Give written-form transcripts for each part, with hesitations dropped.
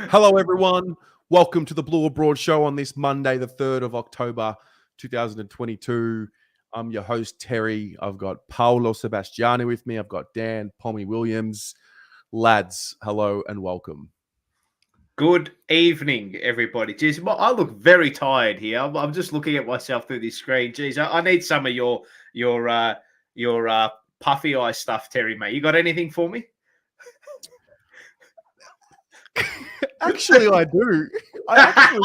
Hello, everyone. Welcome to the Blue Abroad Show on this Monday, the 3rd of October, 2022. I'm your host, Terry. I've got Paolo Sebastiani with me. I've got Dan, Pommy Williams. Lads, hello and welcome. Good evening, everybody. Jeez, I look very tired here. I'm just looking at myself through this screen. Jeez, I need some of your puffy eye stuff, Terry, mate. You got anything for me? Actually, I do. I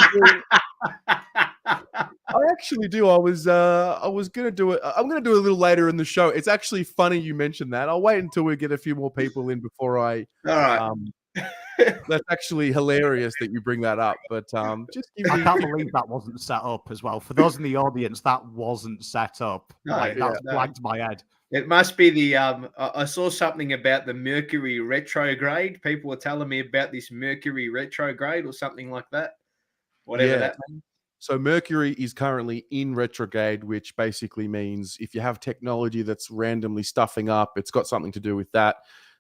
actually do. I was gonna do it. I'm gonna do it a little later in the show. It's actually funny you mentioned that. I'll wait until we get a few more people in before I. All right. That's actually hilarious that you bring that up. But just give me. I can't believe that wasn't set up as well. For those in the audience, that wasn't set up. That's blanked my head. It must be the. I saw something about the Mercury retrograde. People were telling me about this Mercury retrograde or something like that. Whatever that means. So Mercury is currently in retrograde, which basically means if you have technology that's randomly stuffing up, it's got something to do with that.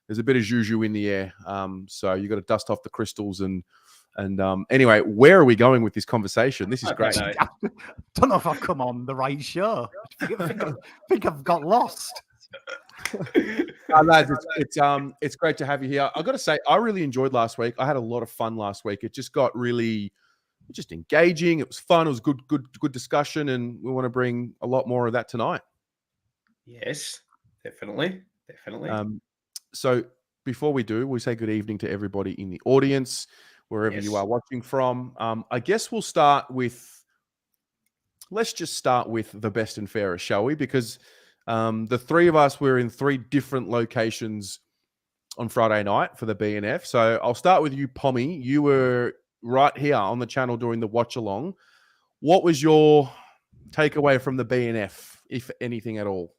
There's a bit of juju in the air. So you got to dust off the crystals and anyway, where are we going with this conversation? This is great. I don't know if I've come on the right show. I think I've got lost. Lads, it's great to have you here. I got to say, I really enjoyed last week. I had a lot of fun last week. It just got really just engaging. It was fun. It was good discussion, and we want to bring a lot more of that tonight. Yes, definitely. So before we do, we say good evening to everybody in the audience, wherever you are watching from. I guess let's just start with the best and fairest, shall we? Because the three of us were in three different locations on Friday night for the BNF. So I'll start with you, Pommy. You were right here on the channel during the watch along. What was your takeaway from the BNF, if anything at all?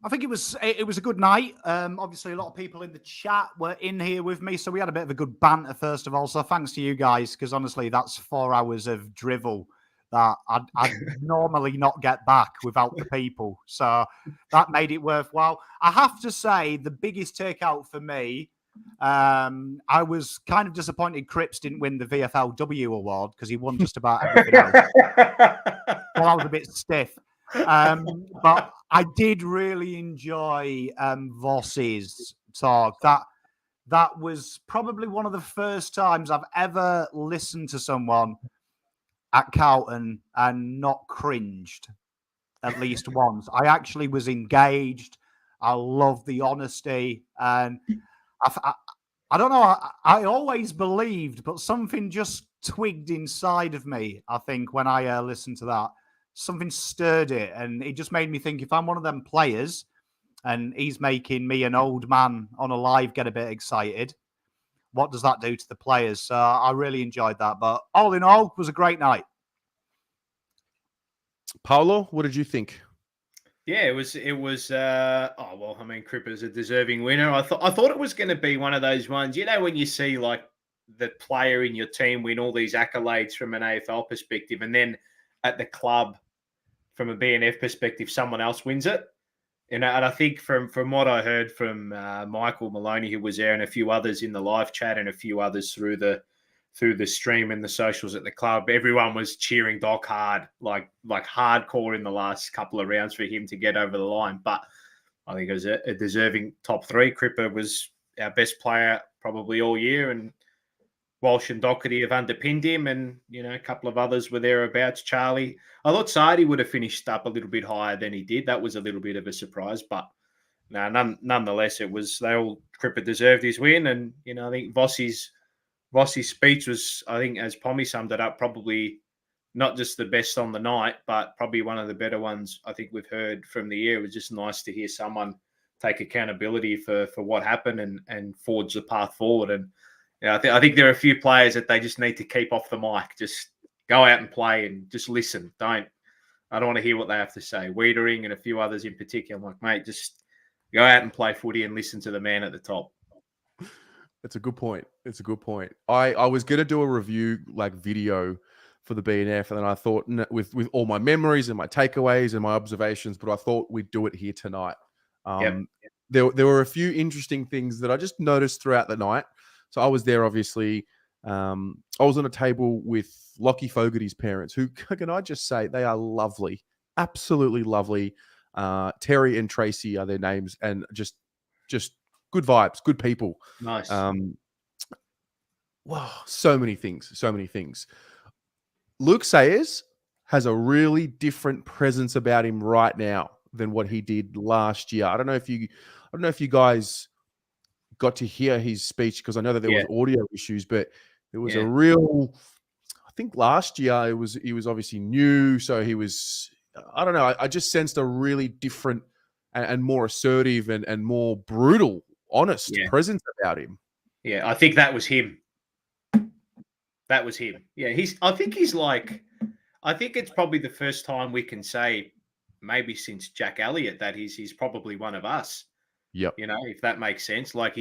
I think it was a good night. Obviously, a lot of people in the chat were in here with me, so we had a bit of a good banter first of all. So thanks to you guys, because honestly, that's 4 hours of drivel that I'd normally not get back without the people. So that made it worthwhile. I have to say, the biggest takeout for me, I was kind of disappointed Cripps didn't win the VFLW award because he won just about everything else. Well, I was a bit stiff. But I did really enjoy Voss's talk. That was probably one of the first times I've ever listened to someone at Carlton and not cringed at least once. I actually was engaged. I love the honesty, and I don't know. I always believed, but something just twigged inside of me, I think, when I listened to that. Something stirred it, and it just made me think, if I'm one of them players and he's making me, an old man on a live, get a bit excited, what does that do to the players? So I really enjoyed that. But all in all, it was a great night. Paolo, what did you think? Yeah, it was. Cripper's a deserving winner. I thought it was going to be one of those ones, when you see like the player in your team win all these accolades from an AFL perspective, and then at the club, from a BNF perspective, someone else wins it. And I think from what I heard from Michael Maloney, who was there, and a few others in the live chat, and a few others through the stream and the socials at the club, everyone was cheering Doc hard, like hardcore in the last couple of rounds for him to get over the line. But I think it was a deserving top three. Cripper was our best player probably all year, and Walsh and Doherty have underpinned him, and a couple of others were thereabouts. Charlie, I thought Sardi would have finished up a little bit higher than he did. That was a little bit of a surprise, but no, nonetheless, Cripper deserved his win, and I think Vossi's speech was, I think, as Pommy summed it up, probably not just the best on the night, but probably one of the better ones I think we've heard from the year. It was just nice to hear someone take accountability for what happened and forge the path forward. And I think there are a few players that they just need to keep off the mic. Just go out and play and just listen. I don't want to hear what they have to say. Wiedering and a few others in particular. I'm like, mate, just go out and play footy and listen to the man at the top. It's a good point. I was going to do a review video for the BNF, and then I thought with all my memories and my takeaways and my observations, but I thought we'd do it here tonight. Yep. there were a few interesting things that I just noticed throughout the night. So I was there, obviously. I was on a table with Lockie Fogarty's parents, who, can I just say, they are lovely, absolutely lovely. Terry and Tracy are their names, and just good vibes, good people. Nice. Wow, so many things. Luke Sayers has a really different presence about him right now than what he did last year. I don't know if you guys got to hear his speech, because I know that there was audio issues, but there was a real, I think last year he was obviously new. So he was, I don't know. I just sensed a really different and more assertive and more brutal, honest presence about him. Yeah. I think that was him. That was him. Yeah. I think it's probably the first time we can say, maybe since Jack Elliott, that he's probably one of us. Yep. If that makes sense. Like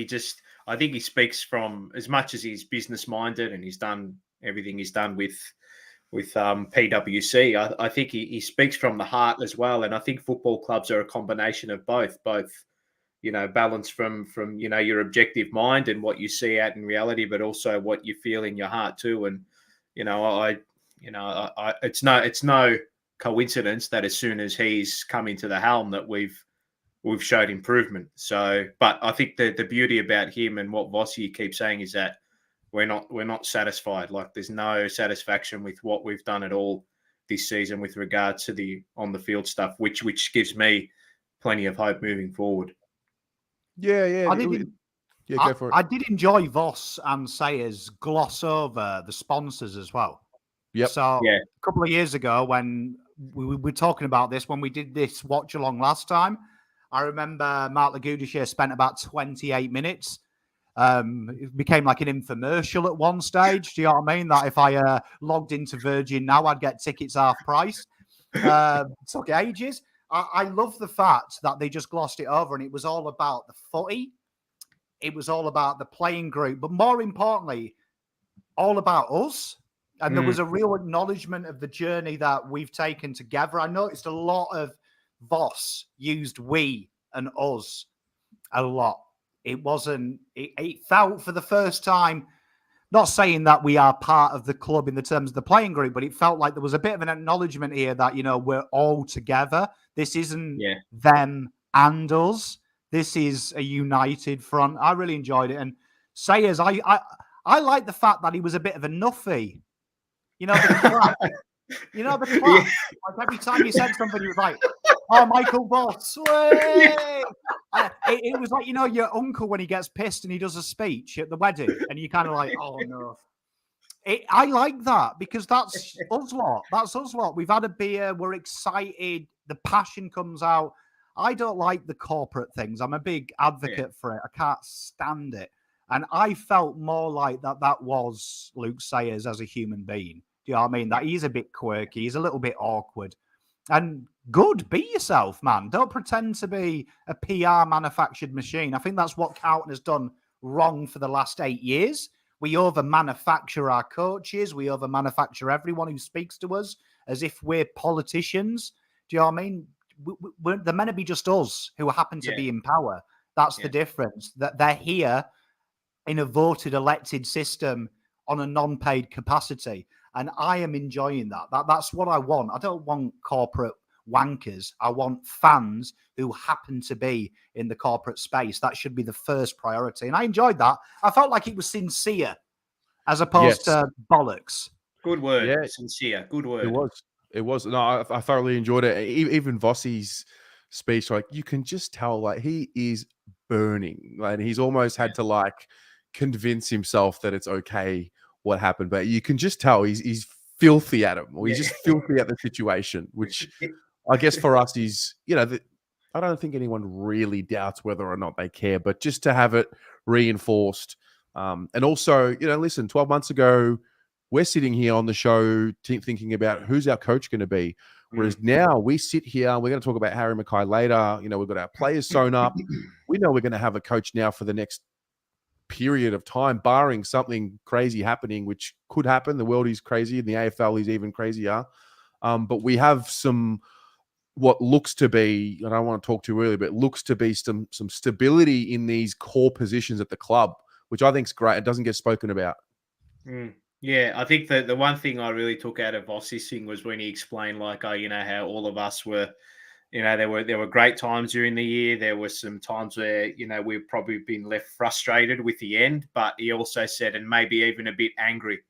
I think he speaks from, as much as he's business minded and he's done everything he's done with PwC. I think he speaks from the heart as well. And I think football clubs are a combination of both, balance from your objective mind and what you see out in reality, but also what you feel in your heart too. And, it's no coincidence that as soon as he's come into the helm that we've showed improvement. So, but I think the beauty about him and what Vossi keeps saying is that we're not satisfied. Like, there's no satisfaction with what we've done at all this season with regards to the on the field stuff, which gives me plenty of hope moving forward. Yeah. Go for it. I did enjoy Voss and Sayers gloss over the sponsors as well. Yep. So a couple of years ago, when we were talking about this, when we did this watch along last time, I remember Mark Lagoudisha spent about 28 minutes. It became like an infomercial at one stage. Do you know what I mean? That if I logged into Virgin now, I'd get tickets half price. Took ages. I love the fact that they just glossed it over, and it was all about the footy. It was all about the playing group, but more importantly, all about us. And there was a real acknowledgement of the journey that we've taken together. I noticed a lot of Voss used we and us a lot. It wasn't, it felt for the first time, not saying that we are part of the club in the terms of the playing group, but it felt like there was a bit of an acknowledgement here that, we're all together. This isn't them and us. This is a united front. I really enjoyed it. And Sayers, I like the fact that he was a bit of a nuffy. The clap. The clap. Like every time he said something, he was like, "Oh, Michael Voss." It was like, your uncle when he gets pissed and he does a speech at the wedding, and you kind of like, "Oh no." I like that because that's us lot. That's us lot. We've had a beer. We're excited. The passion comes out. I don't like the corporate things. I'm a big advocate for it. I can't stand it. And I felt more like that was Luke Sayers as a human being. Do you know what I mean? That he's a bit quirky. He's a little bit awkward. And good. Be yourself, man. Don't pretend to be a PR manufactured machine. I think that's what Carlton has done wrong for the last 8 years. We over-manufacture our coaches. We over-manufacture everyone who speaks to us as if we're politicians. Do you know what I mean? They're meant to be just us who happen to be in power. That's the difference. That they're here in a voted, elected system on a non-paid capacity. And I am enjoying that. That's what I want. I don't want corporate wankers. I want fans who happen to be in the corporate space. That should be the first priority. And I enjoyed that. I felt like it was sincere as opposed to bollocks. Good word. Yeah. Sincere. Good word. It was. No, I thoroughly enjoyed it. Even Vossi's speech, like, you can just tell, like, he is burning. Like, he's almost had to, like, convince himself that it's okay what happened. But you can just tell he's filthy at him, or he's just filthy at the situation, which I guess for us is, I don't think anyone really doubts whether or not they care, but just to have it reinforced. And also, listen, 12 months ago, we're sitting here on the show thinking about who's our coach going to be. Whereas now we sit here, we're going to talk about Harry McKay later. We've got our players sewn up. We know we're going to have a coach now for the next period of time, barring something crazy happening, which could happen. The world is crazy and the AFL is even crazier. But we have some what looks to be, I don't want to talk too early, but looks to be some stability in these core positions at the club, which I think is great. It doesn't get spoken about. Yeah, I think the one thing I really took out of Vossi's thing was when he explained, like, how all of us were, there were great times during the year. There were some times where, we've probably been left frustrated with the end, but he also said, and maybe even a bit angry,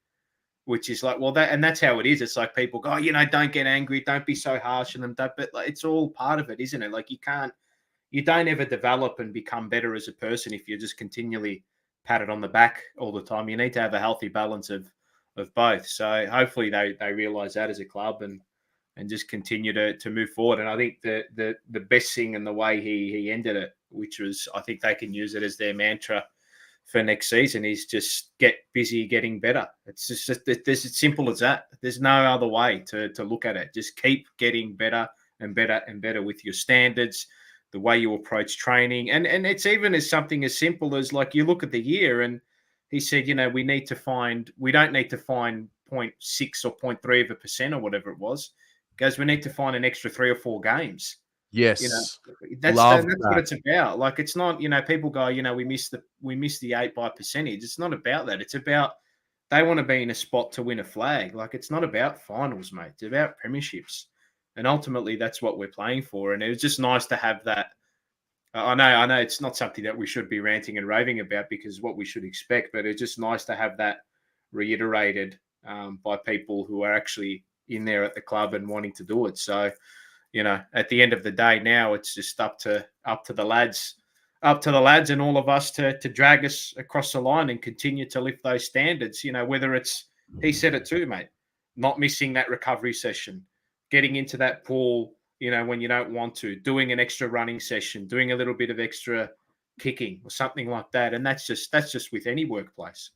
which is like, well, that's how it is. It's like people go, don't get angry, don't be so harsh on them. But like, it's all part of it, isn't it? Like you don't ever develop and become better as a person if you're just continually patted on the back all the time. You need to have a healthy balance of both. So hopefully they realize that as a club and just continue to move forward. And I think the best thing and the way he ended it, which was, I think they can use it as their mantra for next season, is just get busy getting better. It's just it's as simple as that. There's no other way to look at it. Just keep getting better and better and better with your standards, the way you approach training. And it's even as something as simple as, like, you look at the year and he said, we don't need to find 0.6 or 0.3% or whatever it was. Guys, we need to find an extra 3 or 4 games. Yes. That's Love what it's about. Like, it's not, people go, we missed the 8 by percentage. It's not about that. It's about, they want to be in a spot to win a flag. Like, it's not about finals, mate. It's about premierships. And ultimately that's what we're playing for. And it was just nice to have that. I know it's not something that we should be ranting and raving about, because what we should expect, but it's just nice to have that reiterated by people who are actually in there at the club and wanting to do it. So, at the end of the day, now it's just up to the lads and all of us to drag us across the line and continue to lift those standards. Whether it's, he said it too, mate, not missing that recovery session, getting into that pool, when you don't want to, doing an extra running session, doing a little bit of extra kicking or something like that. And that's just with any workplace.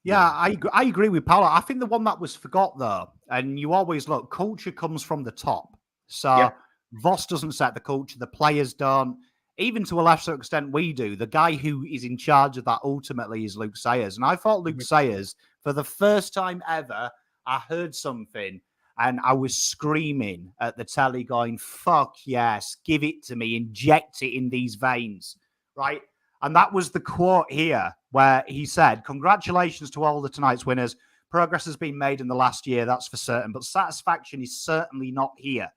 Yeah, I agree with Paolo. I think the one that was forgot, though, and you always look, culture comes from the top. So Voss doesn't set the culture, the players don't. Even to a lesser extent, we do. The guy who is in charge of that ultimately is Luke Sayers. And I thought Luke Sayers, for the first time ever, I heard something and I was screaming at the telly going, fuck yes, give it to me, inject it in these veins, right? And that was the quote here where he said, congratulations to all the tonight's winners. Progress has been made in the last year, that's for certain, but satisfaction is certainly not here.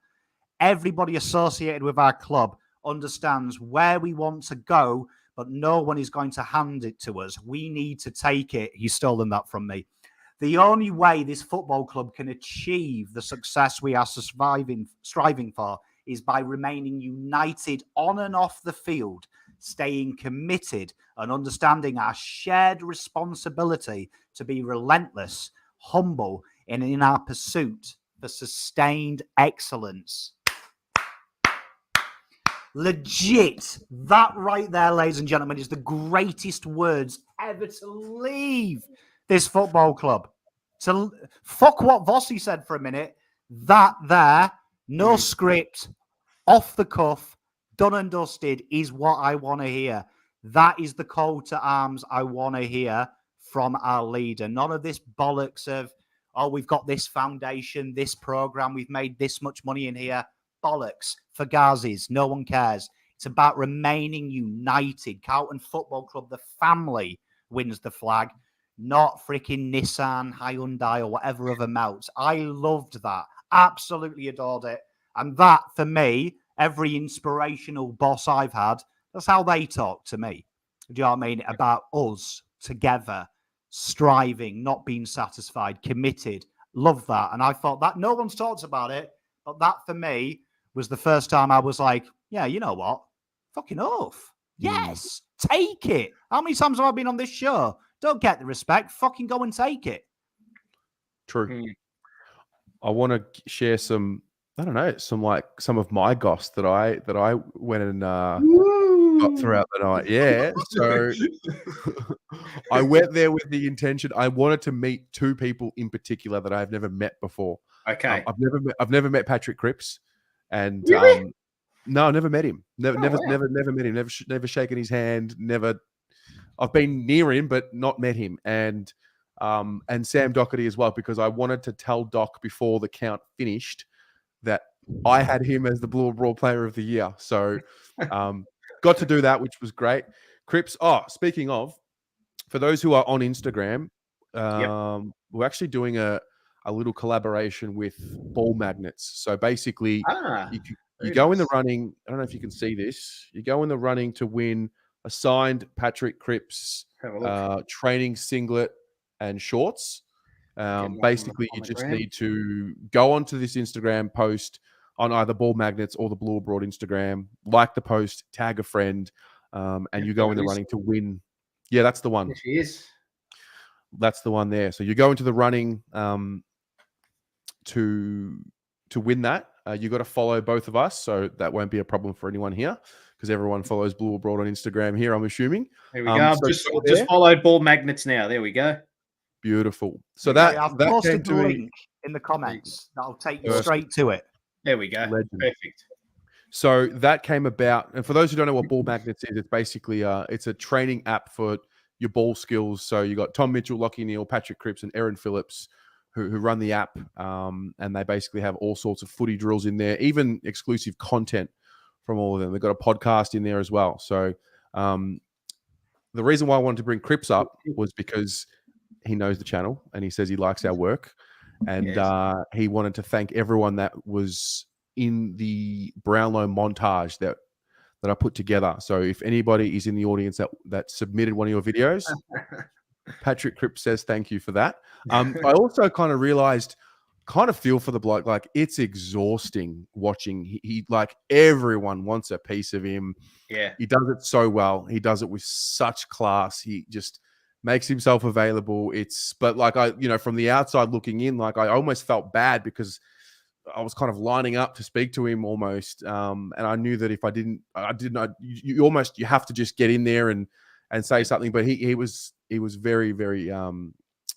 Everybody associated with our club understands where we want to go, but no one is going to hand it to us. We need to take it. He's stolen that from me. The only way this football club can achieve the success we are striving for is by remaining united on and off the field, staying committed and understanding our shared responsibility to be relentless, humble, and in our pursuit for sustained excellence. Legit. That right there, ladies and gentlemen, is the greatest words ever to leave this football club. So fuck what Vossi said for a minute. That there, no script, off the cuff, done and dusted, is what I want to hear. That is the call to arms I want to hear from our leader. None of this bollocks of, oh, we've got this foundation, this program, we've made this much money in here. Bollocks. For Gazis, no one cares. It's about remaining united. Carlton Football Club, the family, wins the flag, not freaking Nissan, Hyundai, or whatever other melts. I loved that. Absolutely adored it. And that, for me, every inspirational boss I've had, that's how they talk to me. Do you know what I mean? About us together, striving, not being satisfied, committed. Love that. And I thought that no one's talked about it, but that for me was the first time I was like, yeah, you know what? Fucking oath. Yes, take it. How many times have I been on this show? Don't get the respect. Fucking go and take it. True. I want to share some, I don't know, some of my goss that I went and got throughout the night. Yeah. So I went there with the intention. I wanted to meet 2 people in particular that I've never met before. Okay. I've never met Patrick Cripps, and Really? no, I never met him. Never met him. Never shaken his hand. Never. I've been near him, but not met him. And Sam Doherty as well, because I wanted to tell Doc before the count finished that I had him as the Blue and Brawl Player of the Year. So got to do that, which was great. Crips. Oh, speaking of, for those who are on Instagram, we're actually doing a little collaboration with ball magnets. So basically, you go in the running. I don't know if you can see this. You go in the running to win a signed Patrick Cripps training singlet and shorts. Basically, you just need to go onto this Instagram post on either Ball Magnets or the Blue Abroad Instagram, like the post, tag a friend, and you go in the running to win. Yeah, that's the one. Yes, she is. That's the one there. So you go into the running to win that. You got to follow both of us, so that won't be a problem for anyone here because everyone follows Blue Abroad on Instagram here, I'm assuming. There we go. I've just followed Ball Magnets now. There we go. Beautiful. So that posted the link in the comments. That'll take you straight to it. There we go. Legend. Perfect. So that came about, and for those who don't know what Ball Magnets is, it's basically it's a training app for your ball skills. So you got Tom Mitchell, Lockie Neal, Patrick Cripps, and Aaron Phillips who run the app, and they basically have all sorts of footy drills in there, even exclusive content from all of them. They've got a podcast in there as well. So the reason why I wanted to bring Cripps up was because he knows the channel and he says he likes our work, and he wanted to thank everyone that was in the Brownlow montage that I put together. So if anybody is in the audience that submitted one of your videos, Patrick Cripps says thank you for that. I also kind of realized, kind of feel for the bloke, like it's exhausting watching. He like everyone wants a piece of him. Yeah, he does it so well. He does it with such class. He just makes himself available. But like from the outside looking in, like I almost felt bad because I was kind of lining up to speak to him almost. And I knew that if I didn't, you have to just get in there and say something. But he was very, very,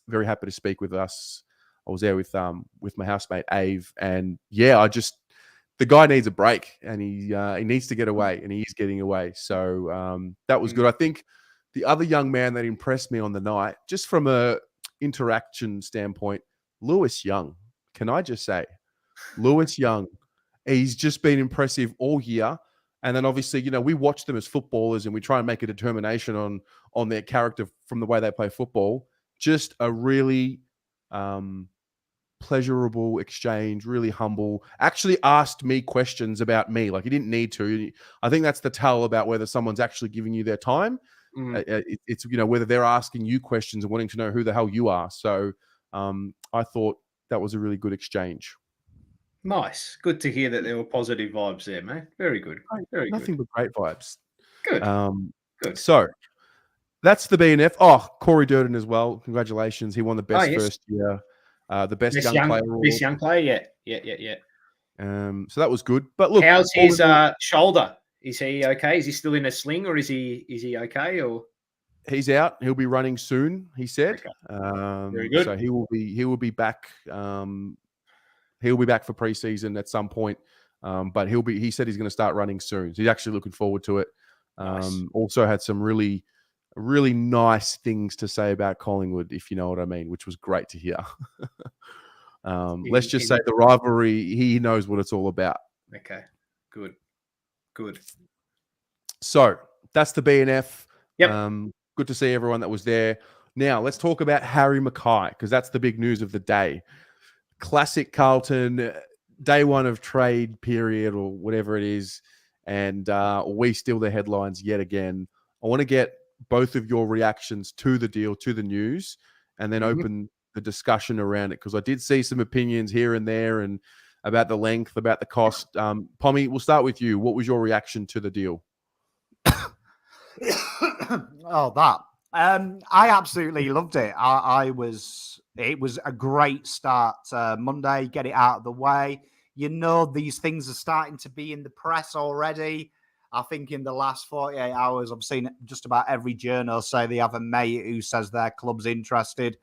very happy to speak with us. I was there with my housemate Ave, and the guy needs a break, and he needs to get away, and he is getting away. So that was good. I think the other young man that impressed me on the night, just from a interaction standpoint, Lewis Young. Can I just say, Lewis Young, he's just been impressive all year. And then obviously, we watch them as footballers and we try and make a determination on their character from the way they play football. Just a really pleasurable exchange, really humble. Actually asked me questions about me. Like he didn't need to. I think that's the tell about whether someone's actually giving you their time. It's whether they're asking you questions and wanting to know who the hell you are. So I thought that was a really good exchange. Nice. Good to hear that there were positive vibes there, mate. Very good. Very Nothing but great vibes. Good. Good. So that's the BNF. Oh, Corey Durden as well. Congratulations. He won the best first year, the best young player. Best young player, yeah. So that was good. But look, how's his shoulder? Is he okay? Is he still in a sling, or is he okay? Or he's out. He'll be running soon, he said. Okay. Very good. So he will be back. He'll be back for preseason at some point. But he said he's going to start running soon. So he's actually looking forward to it. Nice. Also had some really, really nice things to say about Collingwood, if you know what I mean, which was great to hear. Let's just say the rivalry, he knows what it's all about. Okay. Good. So that's the BNF. Yep. Good to see everyone that was there. Now let's talk about Harry McKay, because that's the big news of the day. Classic Carlton, day one of trade period or whatever it is. And we steal the headlines yet again. I want to get both of your reactions to the deal, to the news, and then open the discussion around it, because I did see some opinions here and there and about the length, about the cost. Pommy, we'll start with you. What was your reaction to the deal? I absolutely loved it. It was a great start Monday, get it out of the way. These things are starting to be in the press already. I think in the last 48 hours, I've seen just about every journal say they have a mate who says their club's interested.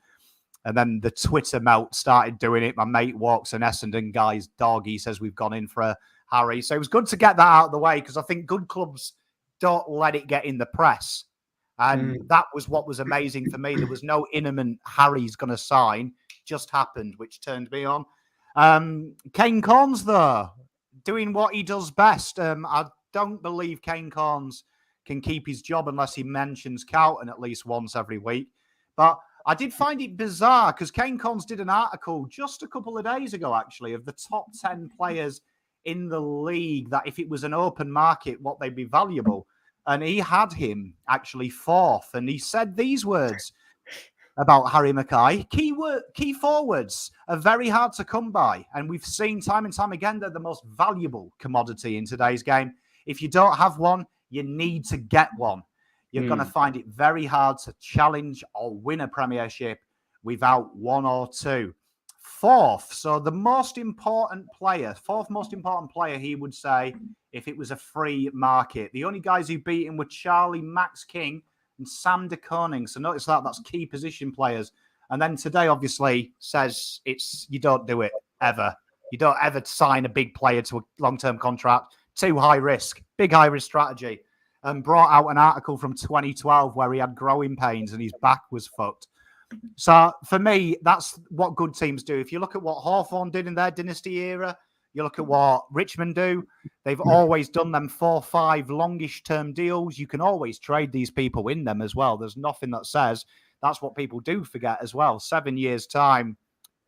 And then the Twitter melt started doing it. My mate walks an Essendon guy's dog. He says we've gone in for Harry. So it was good to get that out of the way, because I think good clubs don't let it get in the press. And that was what was amazing for me. There was no imminent Harry's going to sign. Just happened, which turned me on. Kane Corns, though. doing what he does best. I don't believe Kane Cornes can keep his job unless he mentions Carlton at least once every week. But I did find it bizarre because Kane Cornes did an article just a couple of days ago, actually, of the top 10 players in the league that if it was an open market, what they'd be valuable. And he had him actually fourth. And he said these words about Harry McKay. Key forwards are very hard to come by. And we've seen time and time again they're the most valuable commodity in today's game. If you don't have one, you need to get one. You're going to find it very hard to challenge or win a premiership without one or two. Fourth, so the most important player, fourth most important player, he would say, if it was a free market. The only guys who beat him were Charlie, Max King, and Sam de Koning. So notice that's key position players. And then today, obviously, says you don't do it ever. You don't ever sign a big player to a long-term contract. Too high risk, big high risk strategy. And brought out an article from 2012 where he had growing pains and his back was fucked. So for me, that's what good teams do. If you look at what Hawthorn did in their dynasty era, you look at what Richmond do, they've always done them 4-5 longish term deals. You can always trade these people in them as well. There's nothing that says that's what people do forget as well. 7 years' time,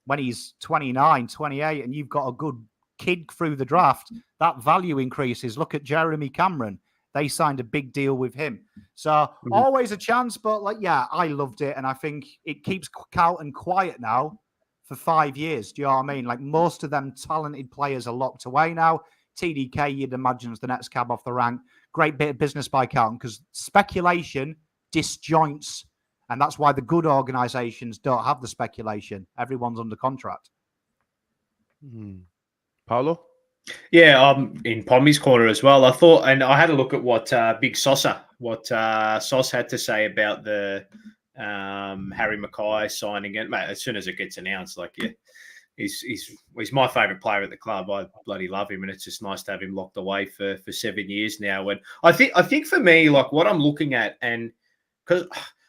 when he's 29, 28, and you've got a good kid through the draft, that value increases. Look at Jeremy Cameron. They signed a big deal with him. So always a chance, but I loved it. And I think it keeps Carlton quiet now for 5 years. Do you know what I mean? Like most of them talented players are locked away now. TDK, you'd imagine, is the next cab off the rank. Great bit of business by Carlton because speculation disjoints. And that's why the good organisations don't have the speculation. Everyone's under contract. Paolo? Yeah, I'm in Pommy's corner as well. I thought, and I had a look at what Big Sosa, Sos had to say about the Harry McKay signing it. Mate, as soon as it gets announced, he's my favourite player at the club. I bloody love him, and it's just nice to have him locked away for 7 years now. And I think for me, like what I'm looking at, and because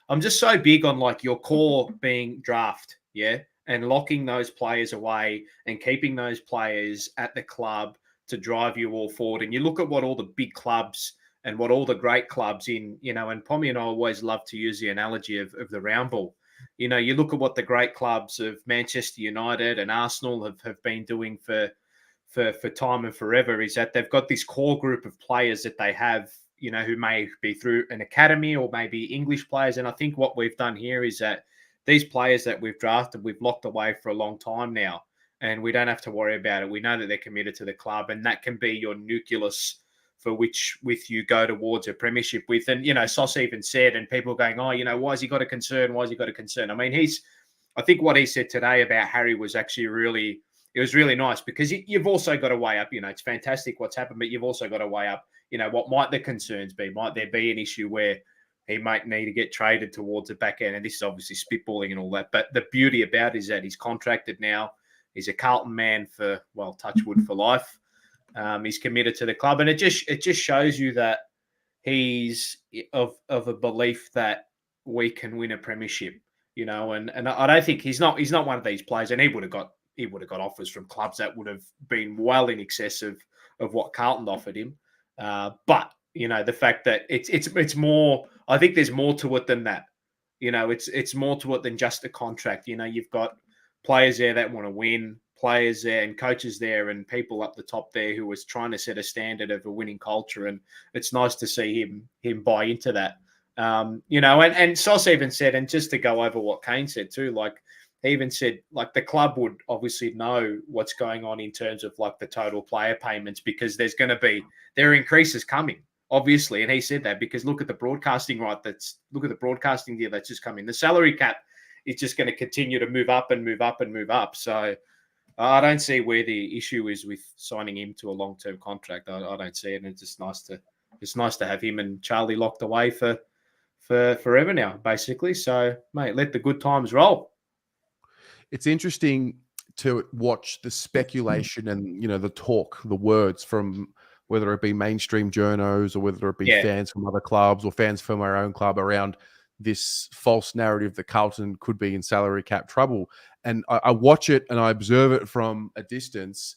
I'm just so big on like your core being draft, yeah. And locking those players away and keeping those players at the club to drive you all forward. And you look at what all the big clubs and what all the great clubs in, and Pommy and I always love to use the analogy of the round ball. You look at what the great clubs of Manchester United and Arsenal have been doing for time and forever is that they've got this core group of players that they have, who may be through an academy or maybe English players. And I think what we've done here is that these players that we've drafted, we've locked away for a long time now, and we don't have to worry about it. We know that they're committed to the club, and that can be your nucleus for which with you go towards a premiership with. And, Sos even said, and people going, why has he got a concern? Why has he got a concern? I mean, I think what he said today about Harry was actually it was really nice because you've also got to weigh up, it's fantastic what's happened, but you've also got to weigh up, what might the concerns be? Might there be an issue where he might need to get traded towards the back end? And this is obviously spitballing and all that. But the beauty about it is that he's contracted now. He's a Carlton man for, touch wood, for life. He's committed to the club. And it just shows you that he's of a belief that we can win a premiership, and I don't think he's not one of these players. And he would have got offers from clubs that would have been well in excess of what Carlton offered him. But the fact that it's more, I think there's more to it than that. It's more to it than just a contract. You've got players there that want to win, players there and coaches there and people up the top there who was trying to set a standard of a winning culture. And it's nice to see him buy into that. And Sos even said, and just to go over what Kane said too, like he even said, like the club would obviously know what's going on in terms of like the total player payments because there are increases coming. Obviously, and he said that because look at the broadcasting look at the broadcasting deal that's just coming. The salary cap is just going to continue to move up and move up and move up. So I don't see where the issue is with signing him to a long-term contract. I don't see it, and it's just nice to have him and Charlie locked away for forever now, basically. So, mate, let the good times roll. It's interesting to watch the speculation and the talk, the words from whether it be mainstream journos or whether it be fans from other clubs or fans from our own club around this false narrative that Carlton could be in salary cap trouble. And I watch it and I observe it from a distance,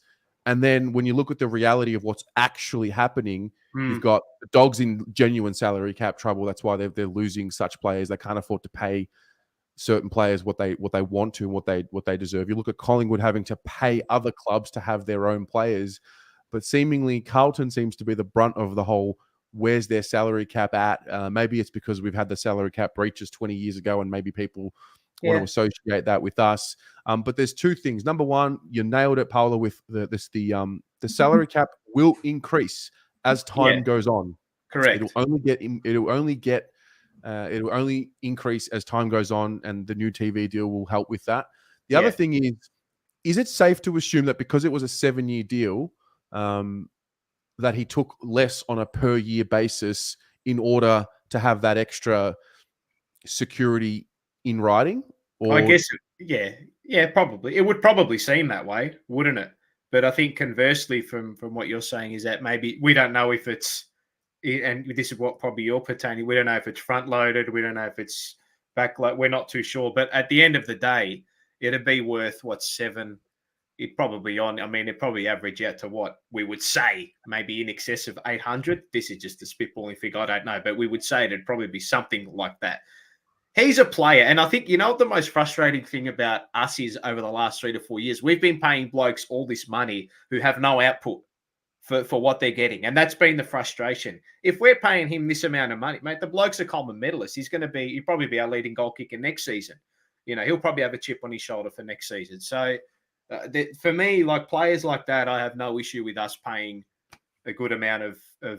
And then when you look at the reality of what's actually happening, you've Mm. got the Dogs in genuine salary cap trouble. That's why they're losing such players. They can't afford to pay certain players what they want to and what they deserve. You look at Collingwood having to pay other clubs to have their own players, but seemingly Carlton seems to be the brunt of the whole. Where's their salary cap at? Maybe it's because we've had the salary cap breaches 20 years ago, and maybe people want to associate that with us. But there's two things. Number one, you nailed it, Paula, with the salary cap will increase as time goes on. Correct. It'll only increase as time goes on, and the new TV deal will help with that. The other thing is it safe to assume that because it was a 7-year deal, that he took less on a per year basis in order to have that extra security in writing? Or I guess, probably. It would probably seem that way, wouldn't it? But I think conversely from what you're saying is that maybe we don't know if it's, and this is what probably you're pertaining, we don't know if it's front loaded, we don't know if it's back loaded, we're not too sure. But at the end of the day, it'd be worth what, 7, it'd probably average out to what we would say, maybe in excess of 800. This is just a spitballing figure, I don't know, but we would say it'd probably be something like that. He's a player, and I think, what the most frustrating thing about us is over the last 3 to 4 years, we've been paying blokes all this money who have no output for what they're getting, and that's been the frustration. If we're paying him this amount of money, mate, the bloke's a Coleman medalist. He'll probably be our leading goal kicker next season. He'll probably have a chip on his shoulder for next season. So for me, like players like that, I have no issue with us paying a good amount of a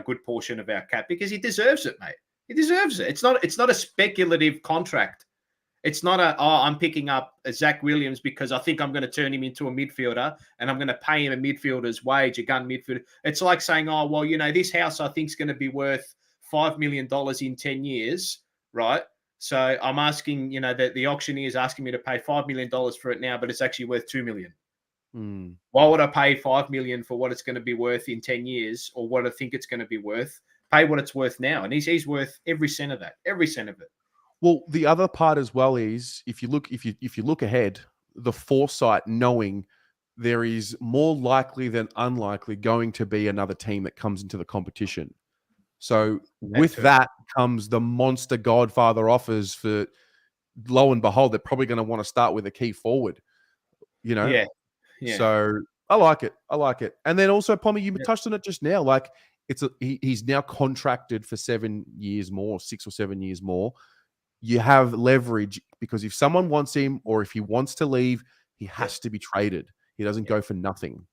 good portion of our cap, because he deserves it, mate. He deserves it. It's not a speculative contract. It's not I'm picking up a Zach Williams because I think I'm going to turn him into a midfielder and I'm going to pay him a midfielder's wage, a gun midfielder. It's like saying, this house I think is going to be worth $5 million in 10 years, right? So I'm asking, the auctioneer is asking me to pay $5 million for it now, but it's actually worth $2 million. Why would I pay $5 million for what it's going to be worth in 10 years, or what I think it's going to be worth? Pay what it's worth now, and he's worth every cent of that, every cent of it. Well, the other part as well is if you look ahead, the foresight, knowing there is more likely than unlikely going to be another team that comes into the competition. So with that comes the monster Godfather offers for, lo and behold, they're probably going to want to start with a key forward, Yeah. So I like it. And then also, Pommy, you touched on it just now. Like he's now contracted for 7 years more, 6 or 7 years more. You have leverage because if someone wants him or if he wants to leave, he has to be traded. He doesn't go for nothing.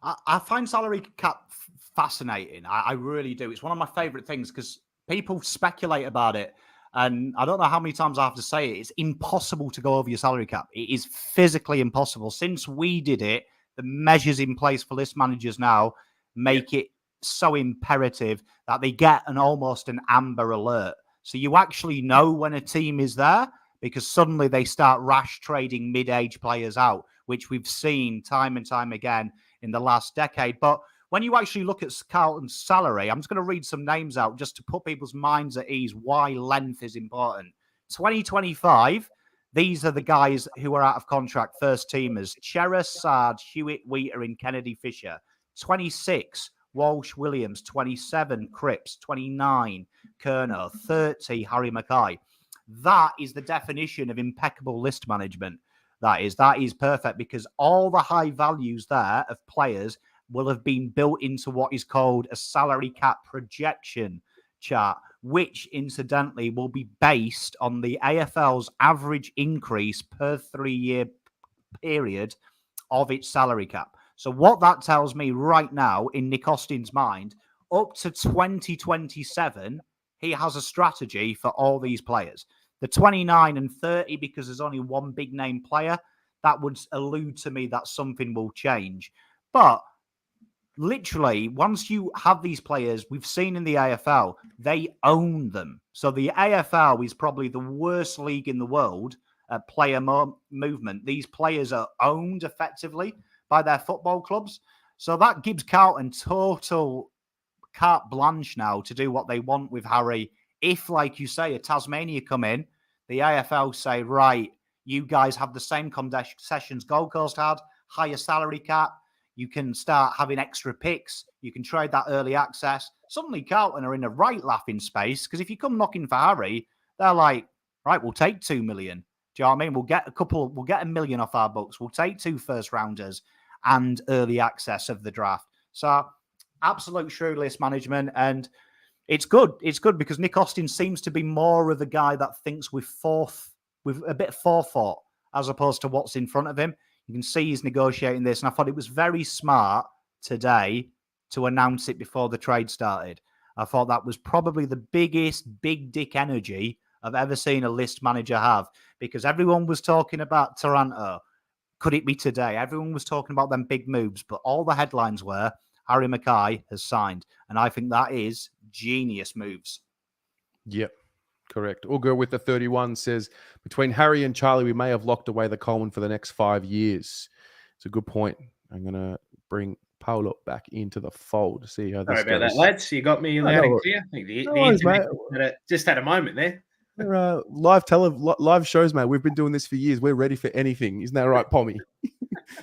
I find salary cap fascinating. I really do. It's one of my favorite things because people speculate about it. And I don't know how many times I have to say it. It's impossible to go over your salary cap. It is physically impossible. Since we did it, the measures in place for list managers now make it so imperative that they get almost an amber alert. So you actually know when a team is there because suddenly they start rash trading mid-age players out, which we've seen time and time again in the last decade. But when you actually look at Carlton's salary, I'm just going to read some names out just to put people's minds at ease why length is important. 2025, these are the guys who are out of contract, first teamers. Chera, Sard, Hewitt, Wheater, and Kennedy Fisher. 26, Walsh Williams. 27, Cripps. 29, Kerno. 30, Harry McKay. That is the definition of impeccable list management. That is perfect because all the high values there of players will have been built into what is called a salary cap projection chart, which incidentally will be based on the AFL's average increase per 3-year period of its salary cap. So what that tells me right now in Nick Austin's mind, up to 2027, he has a strategy for all these players. The 29 and 30, because there's only one big name player, that would allude to me that something will change. But literally, once you have these players, we've seen in the AFL, they own them. So the AFL is probably the worst league in the world at player movement. These players are owned effectively by their football clubs. So that gives Carlton total carte blanche now to do what they want with Harry. If, like you say, a Tasmania come in, the AFL say, right, you guys have the same concessions Gold Coast had, higher salary cap. You can start having extra picks. You can trade that early access. Suddenly, Carlton are in a right laughing space because if you come knocking for Harry, they're like, right, we'll take 2 million. Do you know what I mean? We'll get $1 million off our books. We'll take 2 first rounders and early access of the draft. So, absolute shrewd list management. And it's good. It's good because Nick Austin seems to be more of the guy that thinks with a bit of forethought as opposed to what's in front of him. You can see he's negotiating this. And I thought it was very smart today to announce it before the trade started. I thought that was probably the biggest big dick energy I've ever seen a list manager have, because everyone was talking about Toronto. Could it be today? Everyone was talking about them big moves, but all the headlines were Harry McKay has signed. And I think that is genius moves. Yep. Correct. Ugo with the 31 says, between Harry and Charlie, we may have locked away the Coleman for the next 5 years. It's a good point. I'm going to bring Paolo back into the fold to see how this Sorry about goes. that, lads. You got me loud and clear. I think the internet just had a moment there. Live shows, mate. We've been doing this for years. We're ready for anything. Isn't that right, Pommy?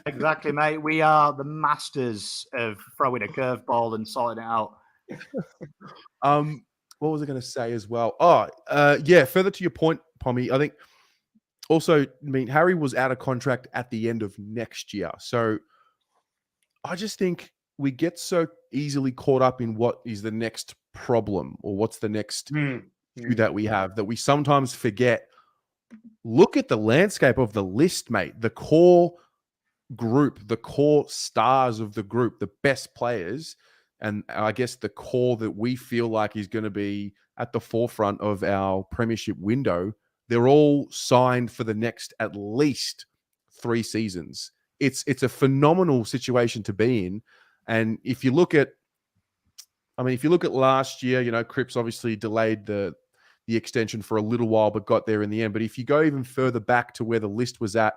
Exactly, mate. We are the masters of throwing a curveball and sorting it out. What was I going to say as well? Further to your point, Pommy, I think also, Harry was out of contract at the end of next year. So I just think we get so easily caught up in what is the next problem or what's the next issue that we have that we sometimes forget. Look at the landscape of the list, mate. The core group, the core stars of the group, the best players, and I guess the core that we feel like is going to be at the forefront of our premiership window, they're all signed for the next at least 3 seasons. It's a phenomenal situation to be in. And if you look at last year, Cripps obviously delayed the extension for a little while, but got there in the end. But if you go even further back to where the list was at,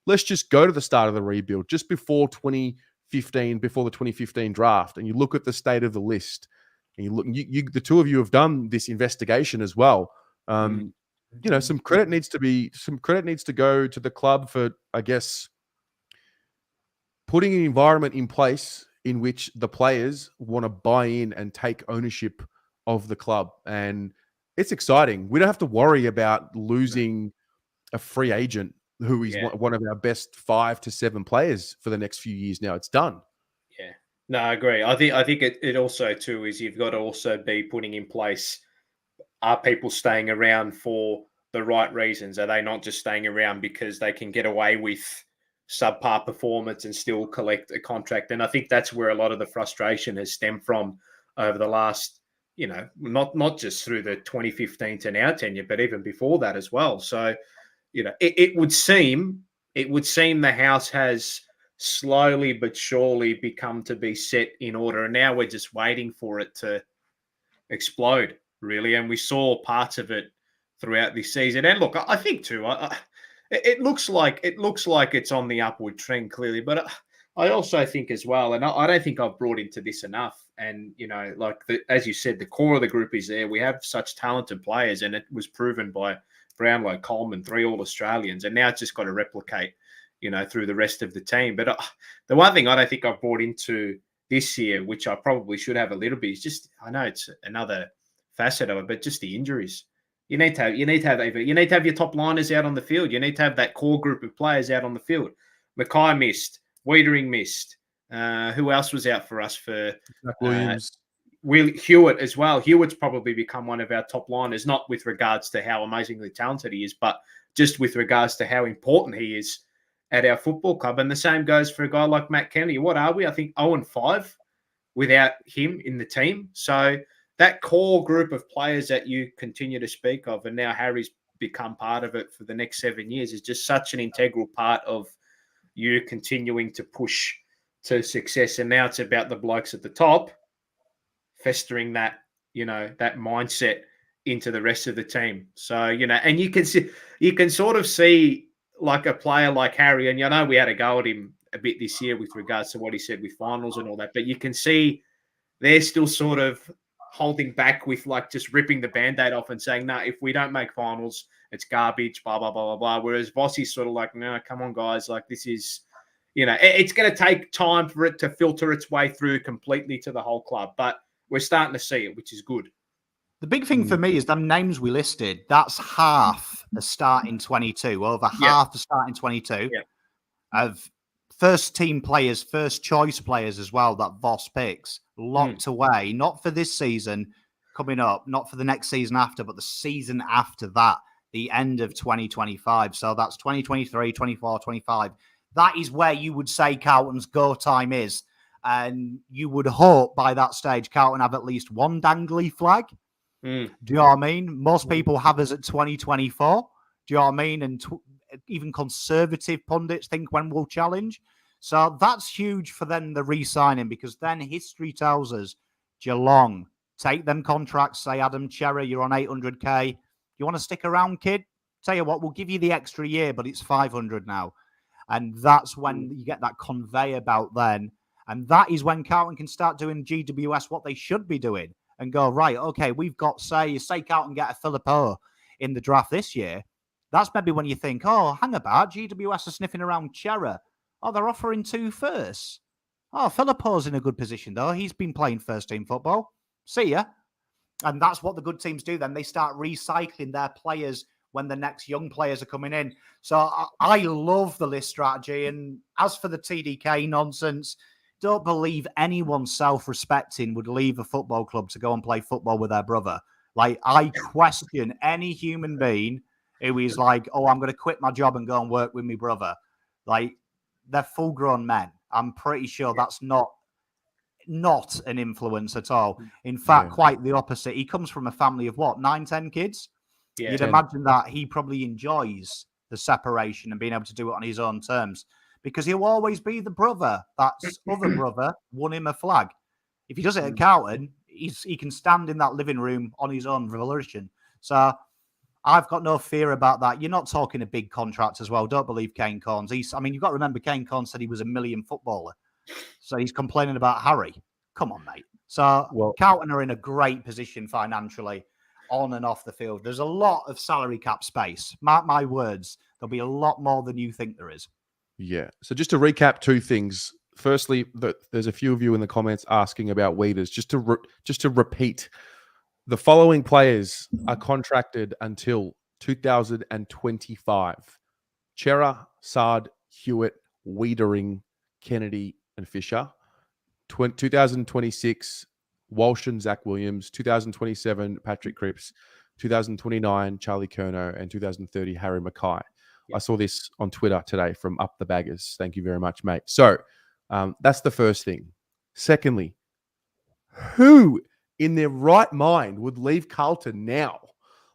let's just go to the start of the rebuild, just before the 2015 draft, and you look at the state of the list, and the two of you have done this investigation as well. Some credit needs to go to the club for, I guess, putting an environment in place in which the players want to buy in and take ownership of the club. And it's exciting. We don't have to worry about losing a free agent who is one of our best 5 to 7 players for the next few years now. It's done. Yeah. No, I agree. I think it also too is you've got to also be putting in place, are people staying around for the right reasons? Are they not just staying around because they can get away with subpar performance and still collect a contract? And I think that's where a lot of the frustration has stemmed from over the last, not just through the 2015 to now tenure, but even before that as well. So, it would seem the house has slowly but surely become to be set in order. And now we're just waiting for it to explode, really. And we saw parts of it throughout this season. And look, I think too, it looks like it's on the upward trend, clearly. But I also think as well, and I don't think I've brought into this enough. And, as you said, the core of the group is there. We have such talented players, and it was proven by Brownlow, Coleman, 3 All-Australians. And now it's just got to replicate, through the rest of the team. But the one thing I don't think I've brought into this year, which I probably should have a little bit, is just, I know it's another facet of it, but just the injuries. You need to have your top liners out on the field. You need to have that core group of players out on the field. McKay missed. Wiedering missed. Who else was out for us? For Williams. Hewitt as well. Hewitt's probably become one of our top liners, not with regards to how amazingly talented he is, but just with regards to how important he is at our football club. And the same goes for a guy like Matt Kennedy. What are we? I think 0-5 without him in the team. So that core group of players that you continue to speak of, and now Harry's become part of it for the next 7 years, is just such an integral part of you continuing to push to success. And now it's about the blokes at the top festering that, that mindset into the rest of the team. So, and you can sort of see like a player like Harry, and we had a go at him a bit this year with regards to what he said with finals and all that, but you can see they're still sort of holding back with like just ripping the Band-Aid off and saying, no, if we don't make finals, it's garbage, blah, blah, blah, blah, blah. Whereas Vossi's sort of like, no, come on, guys. Like this is, it's going to take time for it to filter its way through completely to the whole club. But we're starting to see it, which is good. The big thing for me is them names we listed. That's half a start in 22. Over half a start in 22 of first team players, first choice players as well that Voss picks, locked away, not for this season coming up, not for the next season after, but the season after that, the end of 2025. So that's 2023, 24, 25. That is where you would say Carlton's go time is. And you would hope by that stage Carlton have at least one dangly flag. Do you know what I mean? Most people have us at 2024. Do you know what I mean? And even conservative pundits think when we'll challenge. So that's huge for then the re-signing, because then history tells us Geelong take them contracts. Say, Adam Cherry, you're on 800k. You want to stick around, kid? Tell you what, we'll give you the extra year, but it's 500 now. And that's when you get that conveyor belt then. And that is when Carlton can start doing GWS what they should be doing and go, right, okay, we've got, say Carlton get a Philippo in the draft this year. That's maybe when you think, oh, hang about, GWS are sniffing around Chera. Oh, they're offering 2 firsts. Oh, Philippo's in a good position, though. He's been playing first-team football. See ya. And that's what the good teams do then. They start recycling their players when the next young players are coming in. So I love the list strategy. And as for the TDK nonsense, don't believe anyone self-respecting would leave a football club to go and play football with their brother. Like, I question any human being who is like, oh, I'm going to quit my job and go and work with my brother. Like, they're full-grown men. I'm pretty sure that's not an influence at all. In fact, quite the opposite. He comes from a family of what, 9, 10 kids? Yeah, you'd imagine that he probably enjoys the separation and being able to do it on his own terms, because he'll always be the brother. That's other brother won him a flag. If he does it at Carlton, he can stand in that living room on his own volition. So I've got no fear about that. You're not talking a big contract as well. Don't believe Kane Corns. You've got to remember Kane Corns said he was $1 million footballer. So he's complaining about Harry. Come on, mate. So Carlton are in a great position financially on and off the field. There's a lot of salary cap space. Mark my words. There'll be a lot more than you think there is. Yeah. So just to recap 2 things. Firstly, there's a few of you in the comments asking about Weeders. Just to repeat, the following players are contracted until 2025. Chera, Sard, Hewitt, Wiedering, Kennedy, and Fisher. 2026, Walsh and Zach Williams. 2027, Patrick Cripps. 2029, Charlie Curnow. And 2030, Harry McKay. Yep. I saw this on Twitter today from Up the Baggers. Thank you very much, mate. So that's the first thing. Secondly, who in their right mind would leave Carlton now?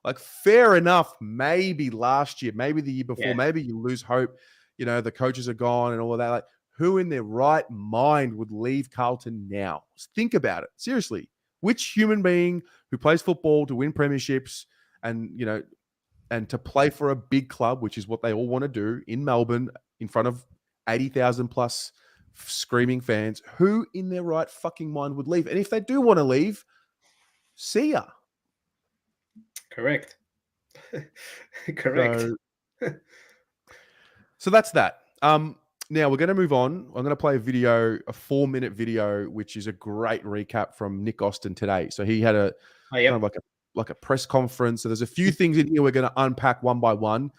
Like, fair enough, maybe last year, maybe the year before, maybe you lose hope, the coaches are gone and all of that. Like, who in their right mind would leave Carlton now? Think about it. Seriously. Which human being who plays football to win premierships and to play for a big club, which is what they all want to do in Melbourne in front of 80,000 plus screaming fans, who in their right fucking mind would leave? And if they do want to leave, see ya. Correct. Correct. So that's that. Now we're going to move on. I'm going to play a 4-minute video, which is a great recap from Nick Austin today. So he had kind of like a press conference. So there's a few things in here we're going to unpack one by one.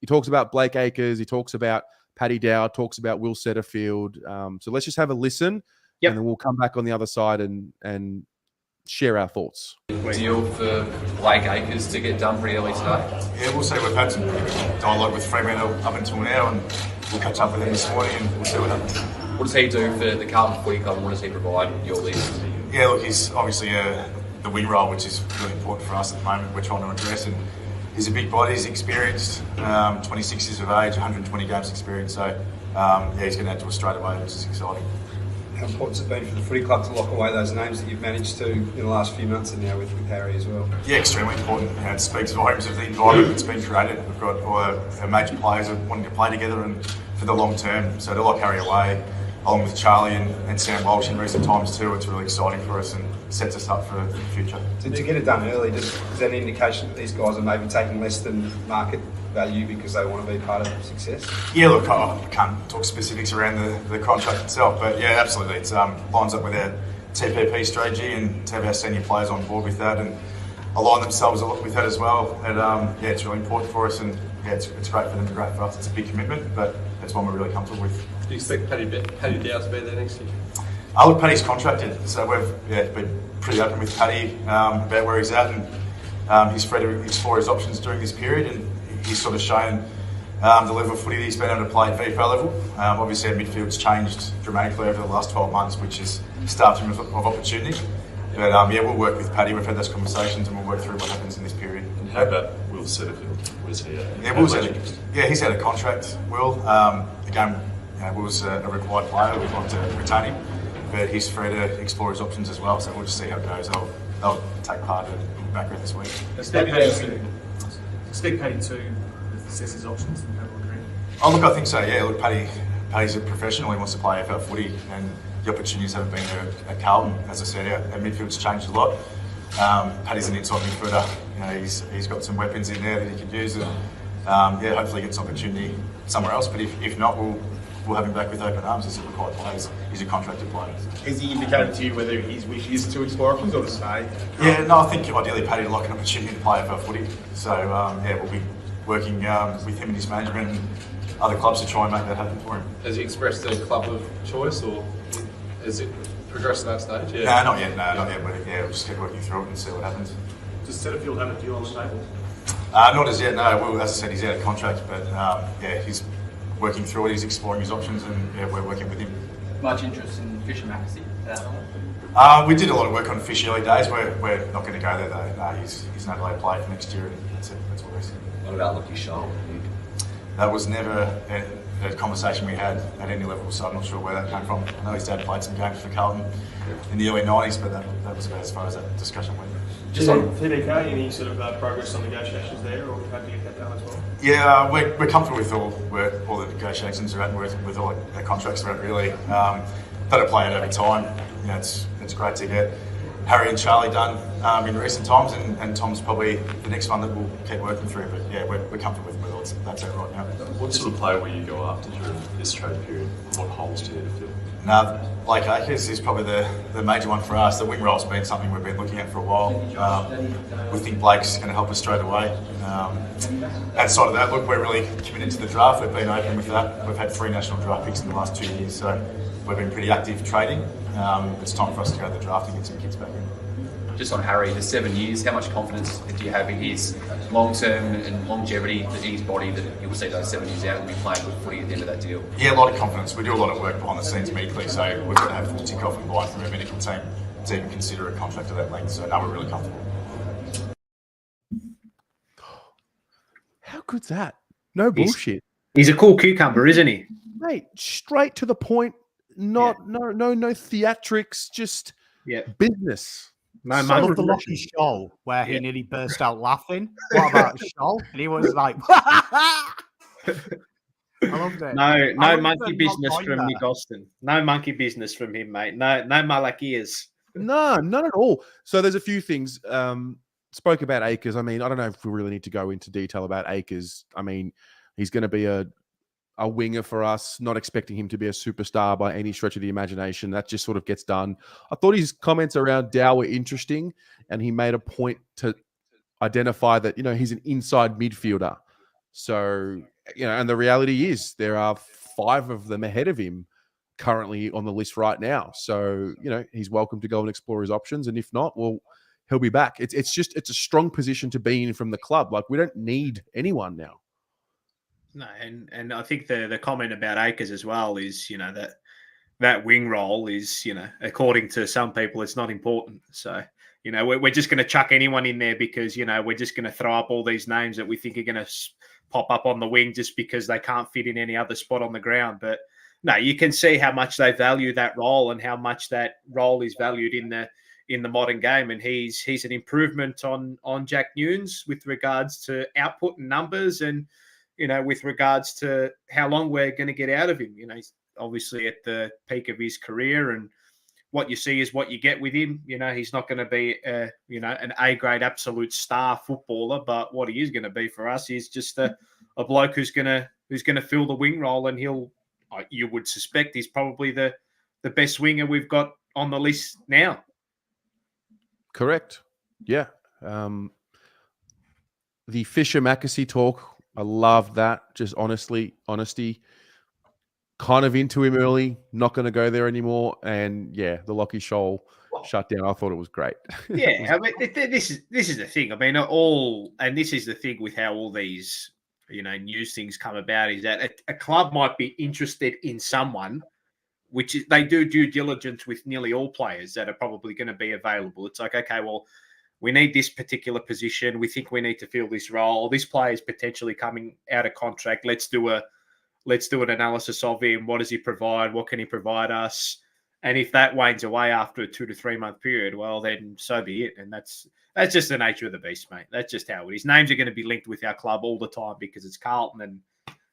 He talks about Blake Acres. He talks about Paddy Dow, talks about Will Setterfield. So let's just have a listen, and then we'll come back on the other side and share our thoughts. Deal for Blake Acres to get done pretty early today? Yeah, we'll see. We've had some pretty good dialogue with Fremantle up until now, and we'll catch up with him this morning and we'll see what happens. What does he do for the Carlton Footy Club, and what does he provide your list? Yeah, look, he's obviously the wing role, which is really important for us at the moment. We're trying to address, and he's a big body, he's experienced, 26 years of age, 120 games experience, so he's going to add to us straight away, which is exciting. How important has it been for the footy club to lock away those names that you've managed to in the last few months, and now with Harry as well? Yeah, extremely important. It speaks volumes of the environment that's been created. We've got all our major players wanting to play together and for the long term. So to lock Harry away, along with Charlie and Sam Walsh in recent times too, it's really exciting for us and sets us up for the future. To get it done early, is that an indication that these guys are maybe taking less than market value because they want to be part of success? Yeah, look, I can't talk specifics around the contract itself, but yeah, absolutely. It lines up with our TPP strategy, and to have our senior players on board with that and align themselves with that as well. And yeah, it's really important for us, and yeah, it's great for them, great for us. It's a big commitment, but it's one we're really comfortable with. Do you expect Paddy Dow to be there next year? Look, Paddy's contracted, so we've been pretty open with Paddy about where he's at, and he's free to explore his options during this period, and he's sort of shown the level of footy that he's been able to play at VFL level. Obviously, our midfield's changed dramatically over the last 12 months, which has starved him of opportunity. But yeah, we'll work with Paddy. We've had those conversations, and we'll work through what happens in this period. And how about Will Setterfield? Was he? He's out of contract. Will again, Will's a required player. We'd like to retain him, but he's free to explore his options as well. So we'll just see how it goes. They'll take part in the background this week. Expect Paddy to assess his options and have a look around. Oh, look, I think so. Yeah, look, Paddy's a professional. He wants to play AFL footy, and the opportunities haven't been there at Carlton. As I said, our midfield's changed a lot. Paddy's an inside midfielder. He's got some weapons in there that he can use, and yeah, hopefully gets opportunity somewhere else. But if not, we'll have him back with open arms. He's a required player. He's a contracted player. Has he indicated to you whether his wish is to explore options or to stay? Yeah, no, I think ideally Paddy would like an opportunity to play AFL footy. So yeah, we'll be working with him and his management and other clubs to try and make that happen for him. Has he expressed a club of choice, or has it progressed to that stage? Yeah. No, not yet. No, not yet. But yeah, we'll just keep working through it and see what happens. Does Setterfield have a deal on the table? Not as yet. No. Well, as I said, he's out of contract, but yeah, he's working through it. He's exploring his options, and yeah, we're working with him. Much interest in Fisher Maxey? We did a lot of work on Fish early days. We're not going to go there though. No, he's not allowed to play for next year, and that's it. That's what we see. What about Lucky Shoal? That was never a conversation we had at any level, so I'm not sure where that came from. I know his dad played some games for Carlton in the early 90s, but that was about as far as that discussion went. Just on TDK, any sort of progress on negotiations there, or how do you get that done as well? Yeah, we're comfortable with where all the negotiations are at, and with all the contracts are at, really. That'll play out over time. You know, it's great to get Harry and Charlie done in recent times, and Tom's probably the next one that we'll keep working through. But yeah, we're comfortable with where that's at right now. What sort of player will you go after during this trade period? What holes do you need to fill? Now, Blake Acres is probably the major one for us. The wing role's been something we've been looking at for a while. We think Blake's going to help us straight away. Outside of that, look, we're really committed to the draft. We've been open with that. We've had 3 national draft picks in the last 2 years, so we've been pretty active trading. It's time for us to go to the draft and get some kids back in. Just on Harry, the 7 years, how much confidence do you have in his long-term and longevity, in his body, that you'll see those 7 years out and be playing good footy at the end of that deal? Yeah, a lot of confidence. We do a lot of work behind the scenes medically, so we've got to have full tick-off and buy from a medical team to even consider a contract of that length. So no, we're really comfortable. How good's that? No bullshit. He's a cool cucumber, isn't he? Mate, straight to the point. No theatrics, just business. No, I love the Lucky Shoal where he nearly burst out laughing. What about Shoal? And he was like, I loved it. No monkey business from Nick Austin. No monkey business from him, mate. No malak ears. No, none at all. So there's a few things. Spoke about Akers. I mean, I don't know if we really need to go into detail about Akers. I mean, he's going to be a winger for us, not expecting him to be a superstar by any stretch of the imagination. That just sort of gets done. I thought his comments around Dow were interesting, and he made a point to identify that, you know, he's an inside midfielder. So, you know, and the reality is there are 5 of them ahead of him currently on the list right now. So, you know, he's welcome to go and explore his options. And if not, well, he'll be back. It's a strong position to be in from the club. Like, we don't need anyone now. No, and I think the comment about Akers as well is, you know, that wing role is, you know, according to some people, it's not important. So, you know, we're just going to chuck anyone in there because, you know, we're just going to throw up all these names that we think are going to pop up on the wing just because they can't fit in any other spot on the ground. But no, you can see how much they value that role and how much that role is valued in the modern game. And he's an improvement on Jack Nunes with regards to output and numbers, and, you know, with regards to how long we're going to get out of him. You know, he's obviously at the peak of his career, and what you see is what you get with him. You know, he's not going to be, you know, an A-grade absolute star footballer, but what he is going to be for us is just a a bloke who's gonna fill the wing role, and you would suspect he's probably the best winger we've got on the list now. Correct. Yeah. The Fisher Mackesy talk, I love that. Just honesty. Kind of into him early, not going to go there anymore. And yeah, the Lockie Shoal shut down. I thought it was great. Yeah, I mean, this is the thing. I mean, and this is the thing with how all these news things come about, is that a club might be interested in someone, which is, they do due diligence with nearly all players that are probably going to be available. It's like, okay, well, we need this particular position. We think we need to fill this role. This player is potentially coming out of contract. Let's do an analysis of him. What does he provide? What can he provide us? And if that wanes away after a 2 to 3 month period, well, then so be it. And that's just the nature of the beast, mate. That's just how it is. Names are going to be linked with our club all the time because it's Carlton, and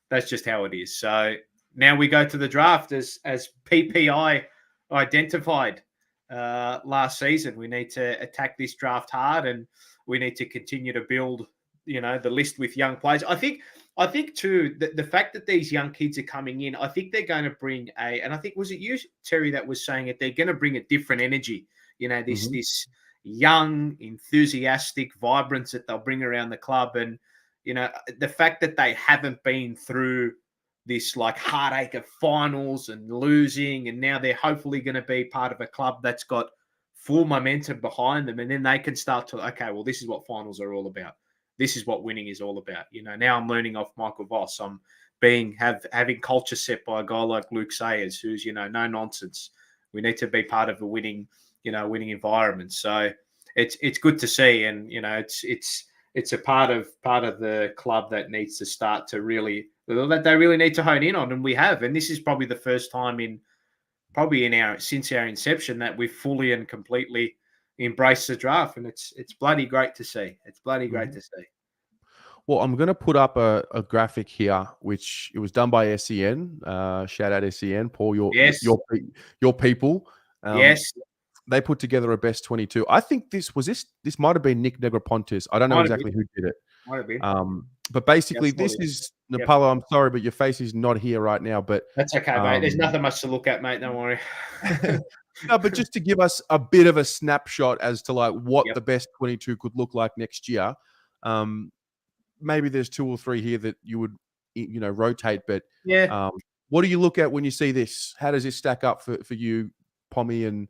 that's just how it is. So now we go to the draft as PPI identified last season. We need to attack this draft hard, and we need to continue to build, the list with young players. I think too, the fact that these young kids are coming in, I think they're going to bring and I think, was it you, Terry, that was saying it? They're going to bring a different energy, this young, enthusiastic vibrance that they'll bring around the club. And, the fact that they haven't been through this like heartache of finals and losing, and now they're hopefully going to be part of a club that's got full momentum behind them. And then they can start to, okay, well, this is what finals are all about. This is what winning is all about. Now I'm learning off Michael Voss. I'm having culture set by a guy like Luke Sayers, who's, no nonsense. We need to be part of a winning environment. So it's good to see. And, it's a part of the club that needs to start to that they really need to hone in on. And we have, and this is probably the first time since our inception that we've fully and completely embrace the draft, and it's bloody great to see. It's bloody great to see. Well, I'm going to put up a graphic here, which it was done by SEN. Shout out SEN, Paul. Your people. Yes, they put together a best 22. I think this might have been Nick Negropontis. I don't know exactly who did it. Might have been. But basically, this is Napalo. I'm sorry, but your face is not here right now. But that's okay, mate. There's nothing much to look at, mate. Don't worry. No, but just to give us a bit of a snapshot as to like what the best 22 could look like next year. Maybe there's 2 or 3 here that you would, rotate. But what do you look at when you see this? How does this stack up for you, Pommy and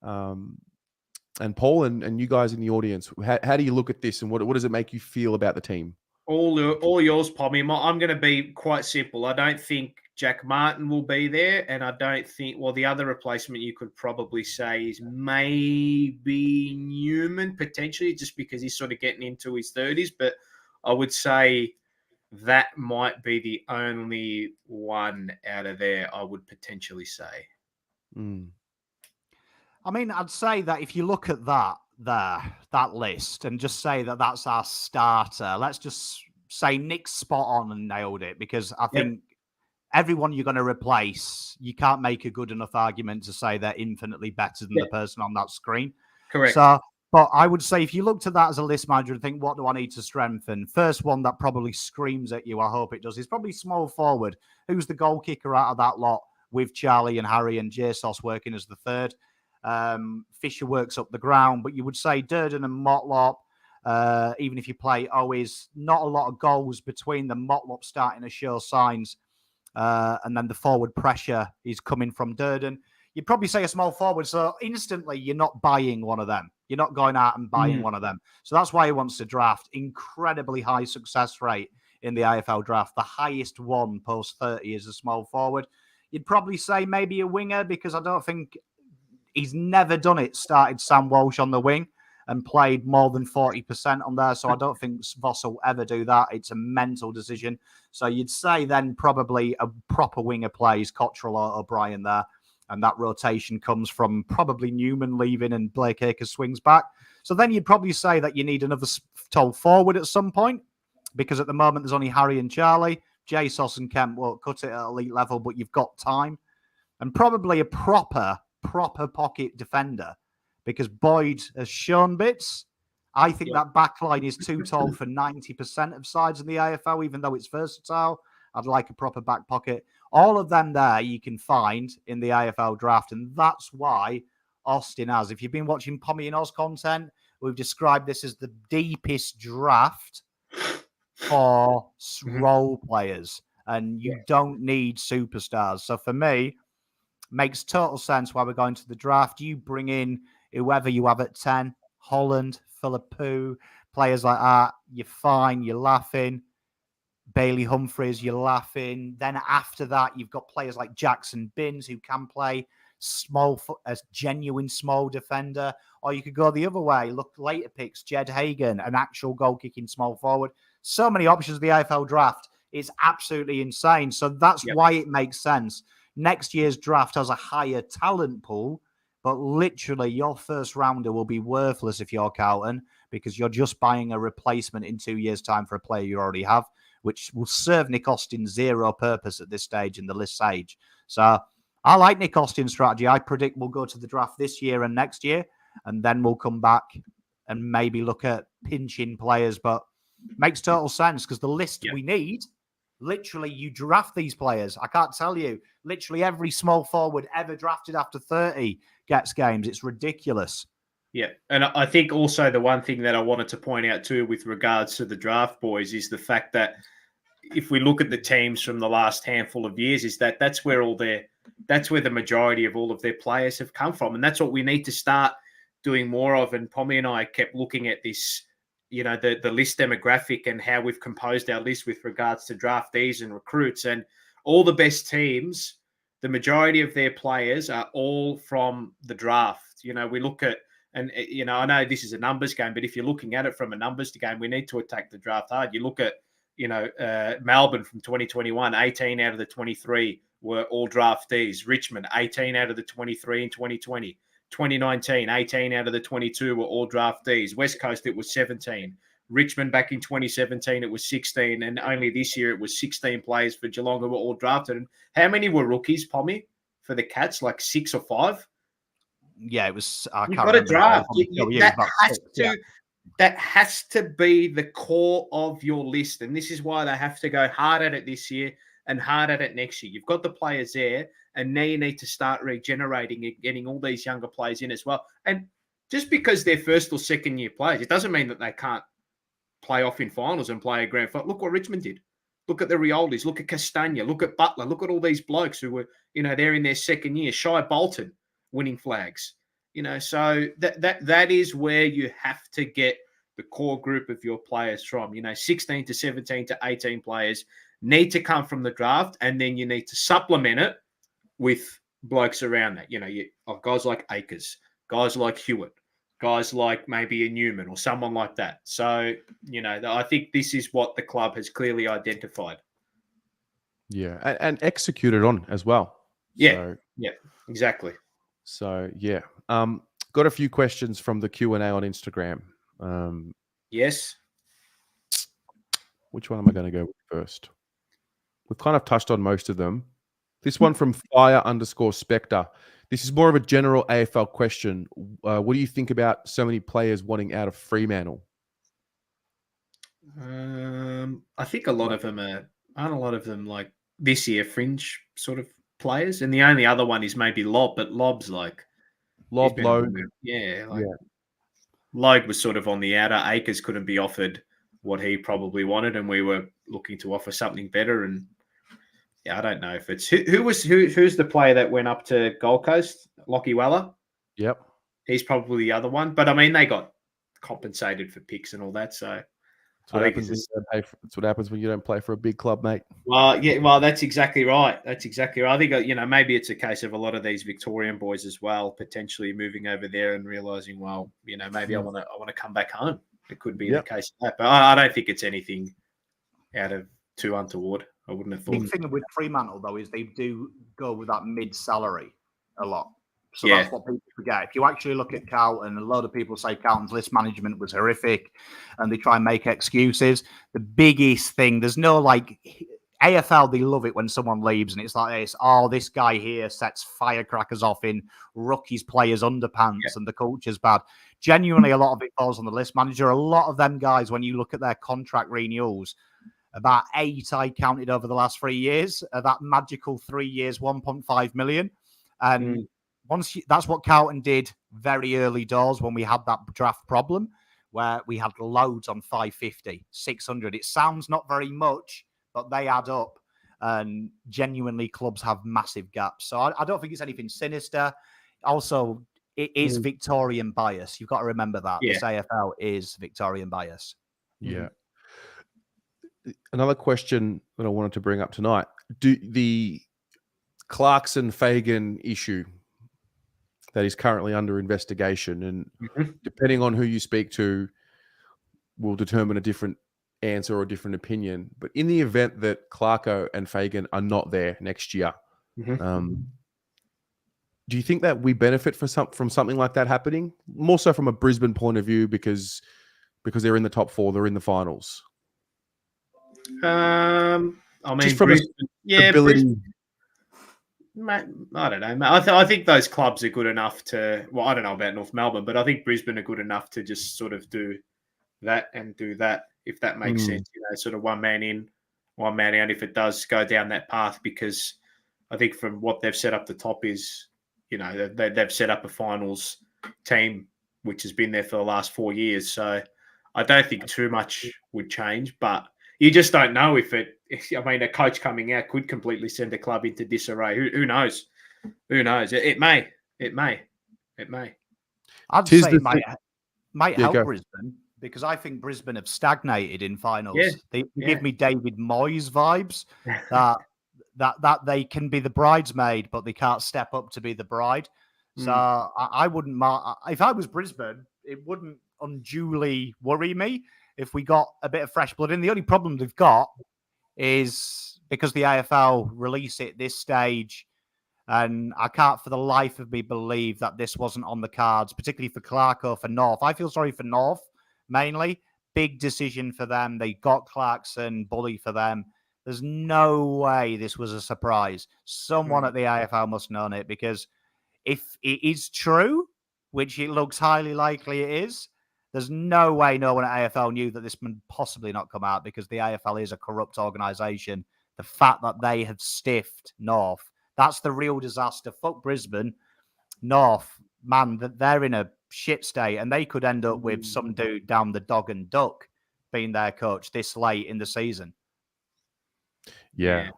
Paul and you guys in the audience? How do you look at this, and what does it make you feel about the team? All yours, Pommy. I'm going to be quite simple. I don't think Jack Martin will be there, and I don't think, the other replacement you could probably say is maybe Newman, potentially, just because he's sort of getting into his 30s. But I would say that might be the only one out of there I would potentially say. I mean, I'd say that if you look at that list and just say that that's our starter, let's just say Nick's spot on and nailed it, because I think everyone you're going to replace, you can't make a good enough argument to say they're infinitely better than the person on that screen. Correct. So, but I would say if you looked at that as a list manager and think, what do I need to strengthen? First one that probably screams at you, I hope it does, is probably small forward. Who's the goal kicker out of that lot, with Charlie and Harry and Jesus working as the third? Fisher works up the ground, but you would say Durden and Motlop, even if you play always, not a lot of goals between the Motlop starting to show signs, and then the forward pressure is coming from Durden. You'd probably say a small forward, so instantly you're not buying one of them. You're not going out and buying one of them. So that's why he wants to draft. Incredibly high success rate in the AFL draft. The highest one post 30 is a small forward. You'd probably say maybe a winger, because I don't think he's never done it. Started Sam Walsh on the wing and played more than 40% on there. So I don't think Voss will ever do that. It's a mental decision. So you'd say then probably a proper winger plays Cottrell or O'Brien there. And that rotation comes from probably Newman leaving and Blake Acres swings back. So then you'd probably say that you need another tall forward at some point, because at the moment there's only Harry and Charlie. Jesus and Kemp won't cut it at elite level, but you've got time. And probably a proper pocket defender, because Boyd has shown bits. I think that back line is too tall for 90% of sides in the AFL, even though it's versatile. I'd like a proper back pocket. All of them there you can find in the AFL draft. And that's why Austin has. If you've been watching Pommy and Oz content, we've described this as the deepest draft for role players. And you don't need superstars. So for me, makes total sense why we're going to the draft. You bring in whoever you have at 10, Holland, Philippou, players like that. You're fine. You're laughing. Bailey Humphries, you're laughing. Then after that, you've got players like Jackson Binns who can play small, as genuine small defender. Or you could go the other way. Look, later picks, Jed Hagen, an actual goal-kicking small forward. So many options of the AFL draft. It's absolutely insane. So that's why it makes sense. Next year's draft has a higher talent pool, but literally your first rounder will be worthless if you're Carlton, because you're just buying a replacement in 2 years' time for a player you already have, which will serve Nick Austin zero purpose at this stage in the list stage. So I like Nick Austin's strategy. I predict we'll go to the draft this year and next year, and then we'll come back and maybe look at pinching players. But makes total sense because the list we need, literally you draft these players. I can't tell you, literally every small forward ever drafted after 30 gets games. It's ridiculous. Yeah, and I think also the one thing that I wanted to point out too with regards to the draft, boys, is the fact that if we look at the teams from the last handful of years, is that's where the majority of all of their players have come from, and that's what we need to start doing more of. And Pommy and I kept looking at this, the list demographic and how we've composed our list with regards to draftees and recruits, and all the best teams, the majority of their players are all from the draft. We look at. And, I know this is a numbers game, but if you're looking at it from a numbers game, we need to attack the draft hard. You look at, Melbourne from 2021, 18 out of the 23 were all draftees. Richmond, 18 out of the 23 in 2020. 2019, 18 out of the 22 were all draftees. West Coast, it was 17. Richmond back in 2017, it was 16. And only this year, it was 16 players for Geelong who were all drafted. And how many were rookies, Pommy, for the Cats? Like 6 or 5? Yeah, it was. You've got a draft. That has to be the core of your list, and this is why they have to go hard at it this year and hard at it next year. You've got the players there, and now you need to start regenerating and getting all these younger players in as well. And just because they're first or second year players, it doesn't mean that they can't play off in finals and play a grand final. Look what Richmond did. Look at the Riolis. Look at Castagna. Look at Butler. Look at all these blokes who were, they're in their second year. Shai Bolton winning flags, so that is where you have to get the core group of your players from. 16 to 17 to 18 players need to come from the draft, and then you need to supplement it with blokes around that. Guys like Akers, guys like Hewitt, guys like maybe a Newman or someone like that. So, I think this is what the club has clearly identified. Yeah, and executed on as well. Yeah, exactly. So, yeah. Got a few questions from the Q&A on Instagram. Yes. Which one am I going to go with first? We've kind of touched on most of them. This one from Fire_Spectre. This is more of a general AFL question. What do you think about so many players wanting out of Fremantle? I think aren't a lot of them like this year fringe sort of players, and the only other one is maybe Lob, but Lob's like Logue. Logue was sort of on the outer. Akers couldn't be offered what he probably wanted, and we were looking to offer something better. And I don't know if it's who's the player that went up to Gold Coast, Lockie Weller. Yep, he's probably the other one. But I mean, they got compensated for picks and all that, so. That's what happens when you don't play for a big club, mate. Well, that's exactly right. I think, maybe it's a case of a lot of these Victorian boys as well, potentially moving over there and realizing, maybe I want to come back home. It could be the case of that, but I don't think it's anything out of too untoward. I wouldn't have thought. The big thing with Fremantle, though, is they do go with that mid-salary a lot. So that's what people forget. If you actually look at Carlton, a lot of people say Carlton's list management was horrific and they try and make excuses. The biggest thing, there's no AFL, they love it when someone leaves and it's like this, this guy here sets firecrackers off in rookies players' underpants and the culture's bad. genuinely a lot of it falls on the list manager. A lot of them guys, when you look at their contract renewals, about 8 I counted over the last 3 years, that magical 3 years, 1.5 million. And that's what Carlton did very early doors when we had that draft problem, where we had loads on 550, 600. It sounds not very much, but they add up. And genuinely, clubs have massive gaps. So I don't think it's anything sinister. Also, it is Victorian bias. You've got to remember that. Yeah. This AFL is Victorian bias. Yeah. Another question that I wanted to bring up tonight. Do the Clarkson-Fagan issue that is currently under investigation, and depending on who you speak to, will determine a different answer or a different opinion. But in the event that Clarko and Fagan are not there next year, do you think that we benefit from something like that happening? More so from a Brisbane point of view, because they're in the top 4, they're in the finals. I mean, Just from Brisbane, mate, I don't know, mate. I think those clubs are good enough to. Well, I don't know about North Melbourne, but I think Brisbane are good enough to just sort of do that and do that, if that makes sense. You know, sort of one man in, one man out. If it does go down that path, because I think from what they've set up, the top is, you know, they've set up a finals team which has been there for the last 4 years. So I don't think too much would change, but you just don't know if it. I mean, a coach coming out could completely send a club into disarray. Who knows? Who knows? It may. I'd say it might help Brisbane, because I think Brisbane have stagnated in finals. Yeah. They give me David Moyes vibes that they can be the bridesmaid, but they can't step up to be the bride. So I wouldn't. If I was Brisbane, it wouldn't unduly worry me if we got a bit of fresh blood in. The only problem they've got is because the AFL release it this stage, and I can't for the life of me believe that this wasn't on the cards, particularly for Clarko, for North. I feel sorry for North, mainly. Big decision for them. They got Clarkson, bully for them. There's no way this was a surprise. Someone at the AFL must have known it, because if it is true, which it looks highly likely it is, there's no way no one at AFL knew that this would possibly not come out, because the AFL is a corrupt organisation. The fact that they have stiffed North, that's the real disaster. Fuck Brisbane. North, man, that they're in a shit state, and they could end up with some dude down the dog and duck being their coach this late in the season. Yeah.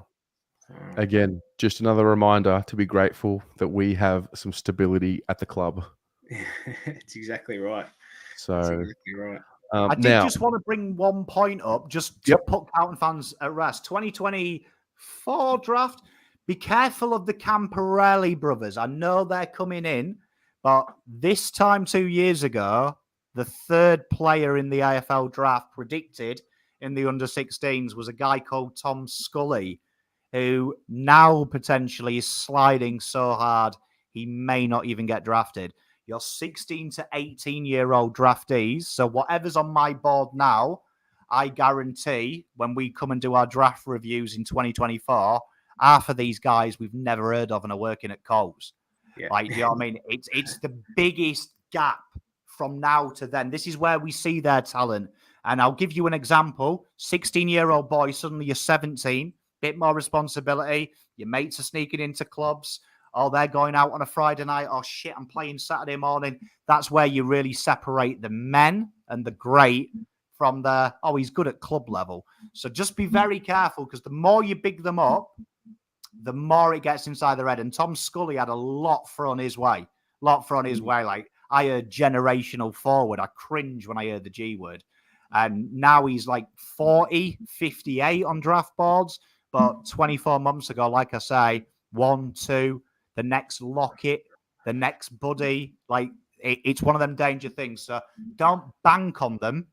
Again, just another reminder to be grateful that we have some stability at the club. It's exactly right. So, that's exactly right. I did just want to bring one point up, just to put Carlton fans at rest. 2024 draft, be careful of the Camporelli brothers. I know they're coming in, but this time 2 years ago, the third player in the AFL draft predicted in the under-16s was a guy called Tom Scully, who now potentially is sliding so hard he may not even get drafted. Your 16 to 18-year-old draftees, so whatever's on my board now, I guarantee when we come and do our draft reviews in 2024, half of these guys we've never heard of and are working at Coles. Yeah. Like, you know what I mean? It's the biggest gap from now to then. This is where we see their talent. And I'll give you an example. 16-year-old boy, suddenly you're 17, bit more responsibility. Your mates are sneaking into clubs. Oh, they're going out on a Friday night. Oh, shit, I'm playing Saturday morning. That's where you really separate the men and the great from the, oh, he's good at club level. So just be very careful, because the more you big them up, the more it gets inside their head. And Tom Scully had a lot thrown his way. Like, I heard generational forward. I cringe when I heard the G word. And now he's like 40, 58 on draft boards. But 24 months ago, like I say, 1, 2, the next Lockett, the next Buddy, like it's one of them danger things. So don't bank on them.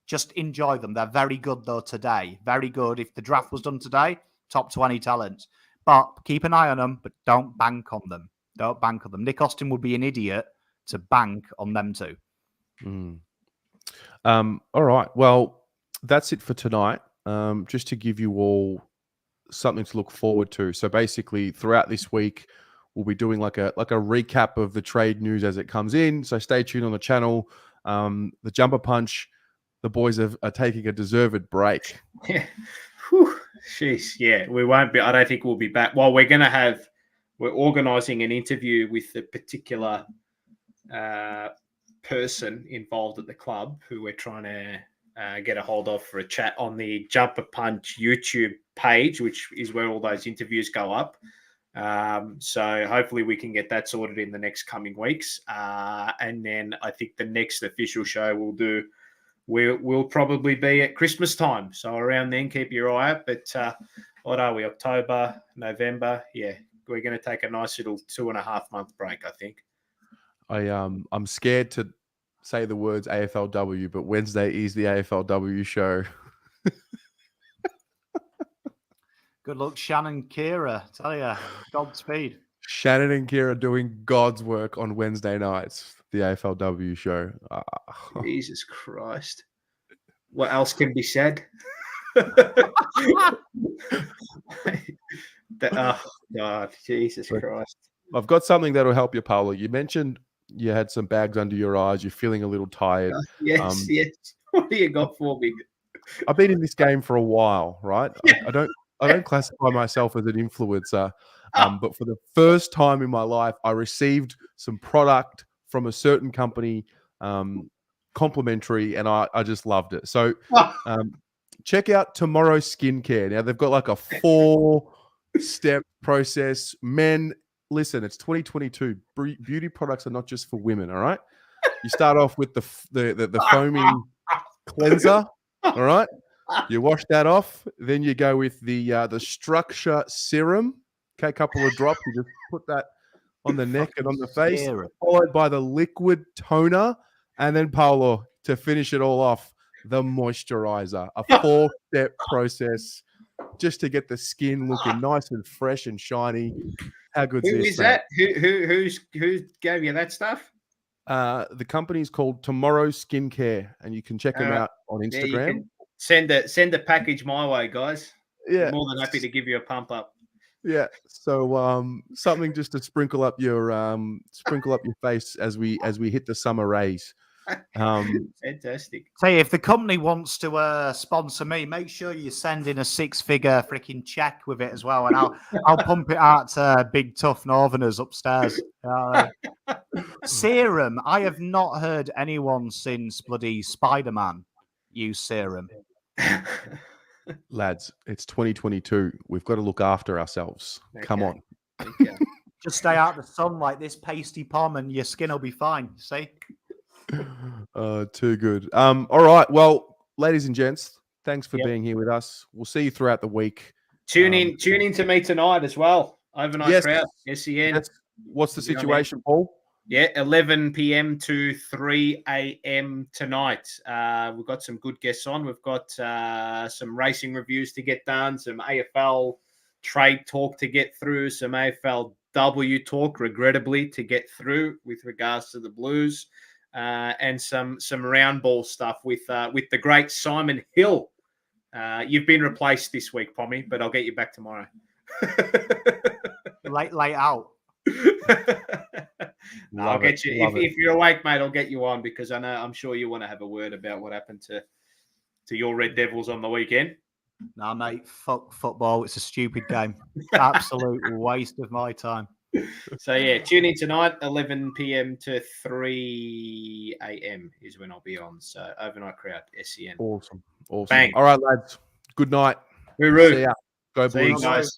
Just enjoy them. They're very good, though, today. Very good. If the draft was done today, top 20 talents. But keep an eye on them, but don't bank on them. Don't bank on them. Nick Austin would be an idiot to bank on them too. All right. Well, that's it for tonight. Just to give you all something to look forward to. So basically, throughout this week, we'll be doing like a recap of the trade news as it comes in. So stay tuned on the channel. The Jumper Punch, the boys are taking a deserved break. Yeah. Whew. Jeez. Yeah, we won't be. I don't think we'll be back. Well, we're organising an interview with a particular person involved at the club who we're trying to get a hold of for a chat on the Jumper Punch YouTube page, which is where all those interviews go up. So hopefully we can get that sorted in the next coming weeks. And then I think the next official show we'll probably be at Christmas time. So around then, keep your eye out. But what are we, October, November? Yeah, we're going to take a nice little 2.5 month break, I think. I'm scared to say the words AFLW, but Wednesday is the AFLW show. Good luck, Shannon Kira. Tell you, Godspeed. Shannon and Kira doing God's work on Wednesday nights, the AFLW show. Jesus Christ. What else can be said? Oh, God, Jesus Christ. I've got something that'll help you, Paolo. You mentioned you had some bags under your eyes. You're feeling a little tired. Yes. What do you got for me? I've been in this game for a while, right? I don't classify myself as an influencer, but for the first time in my life, I received some product from a certain company, complimentary, and I just loved it. So check out Tomorrow Skincare. Now, they've got like a 4-step process. Men, listen, it's 2022. Beauty products are not just for women, all right? You start off with the foaming cleanser, all right? You wash that off. Then you go with the structure serum. Okay, a couple of drops. You just put that on the neck and on the face, followed by the liquid toner. And then, Paolo, to finish it all off, the moisturizer. A 4-step process just to get the skin looking nice and fresh and shiny. How good is that? Who gave you that stuff? The company's called Tomorrow Skincare, and you can check them out on Instagram. Send a package my way, guys. Yeah, I'm more than happy to give you a pump up. Yeah, so something just to sprinkle up your face as we hit the summer rays. Fantastic. Say, if the company wants to sponsor me, make sure you send in a 6-figure freaking check with it as well, and I'll pump it out to big tough Northerners upstairs. Serum. I have not heard anyone since bloody Spider-Man use serum. Lads, it's 2022. We've got to look after ourselves. Okay. Come on. Okay. Just stay out of the sun like this pasty palm and your skin will be fine. See? Too good. All right. Well, ladies and gents, thanks for being here with us. We'll see you throughout the week. Tune in to me tonight as well. Overnight crowd, SEN. What's the situation, Paul? Yeah, 11 p.m. to 3 a.m. tonight. We've got some good guests on. We've got some racing reviews to get done, some AFL trade talk to get through, some AFLW talk, regrettably, to get through with regards to the Blues, and some round ball stuff with the great Simon Hill. You've been replaced this week, Pommy, but I'll get you back tomorrow. late out. No, I'll get you if you're awake, mate. I'll get you on because I'm sure you want to have a word about what happened to your Red Devils on the weekend. Nah, mate, fuck football. It's a stupid game. Absolute waste of my time. So yeah, tune in tonight, 11 p.m. to 3 a.m. is when I'll be on. So overnight crowd, SEN. Awesome. Bang. All right, lads. Good night. Hooroo. See ya. Go See you Blues. guys.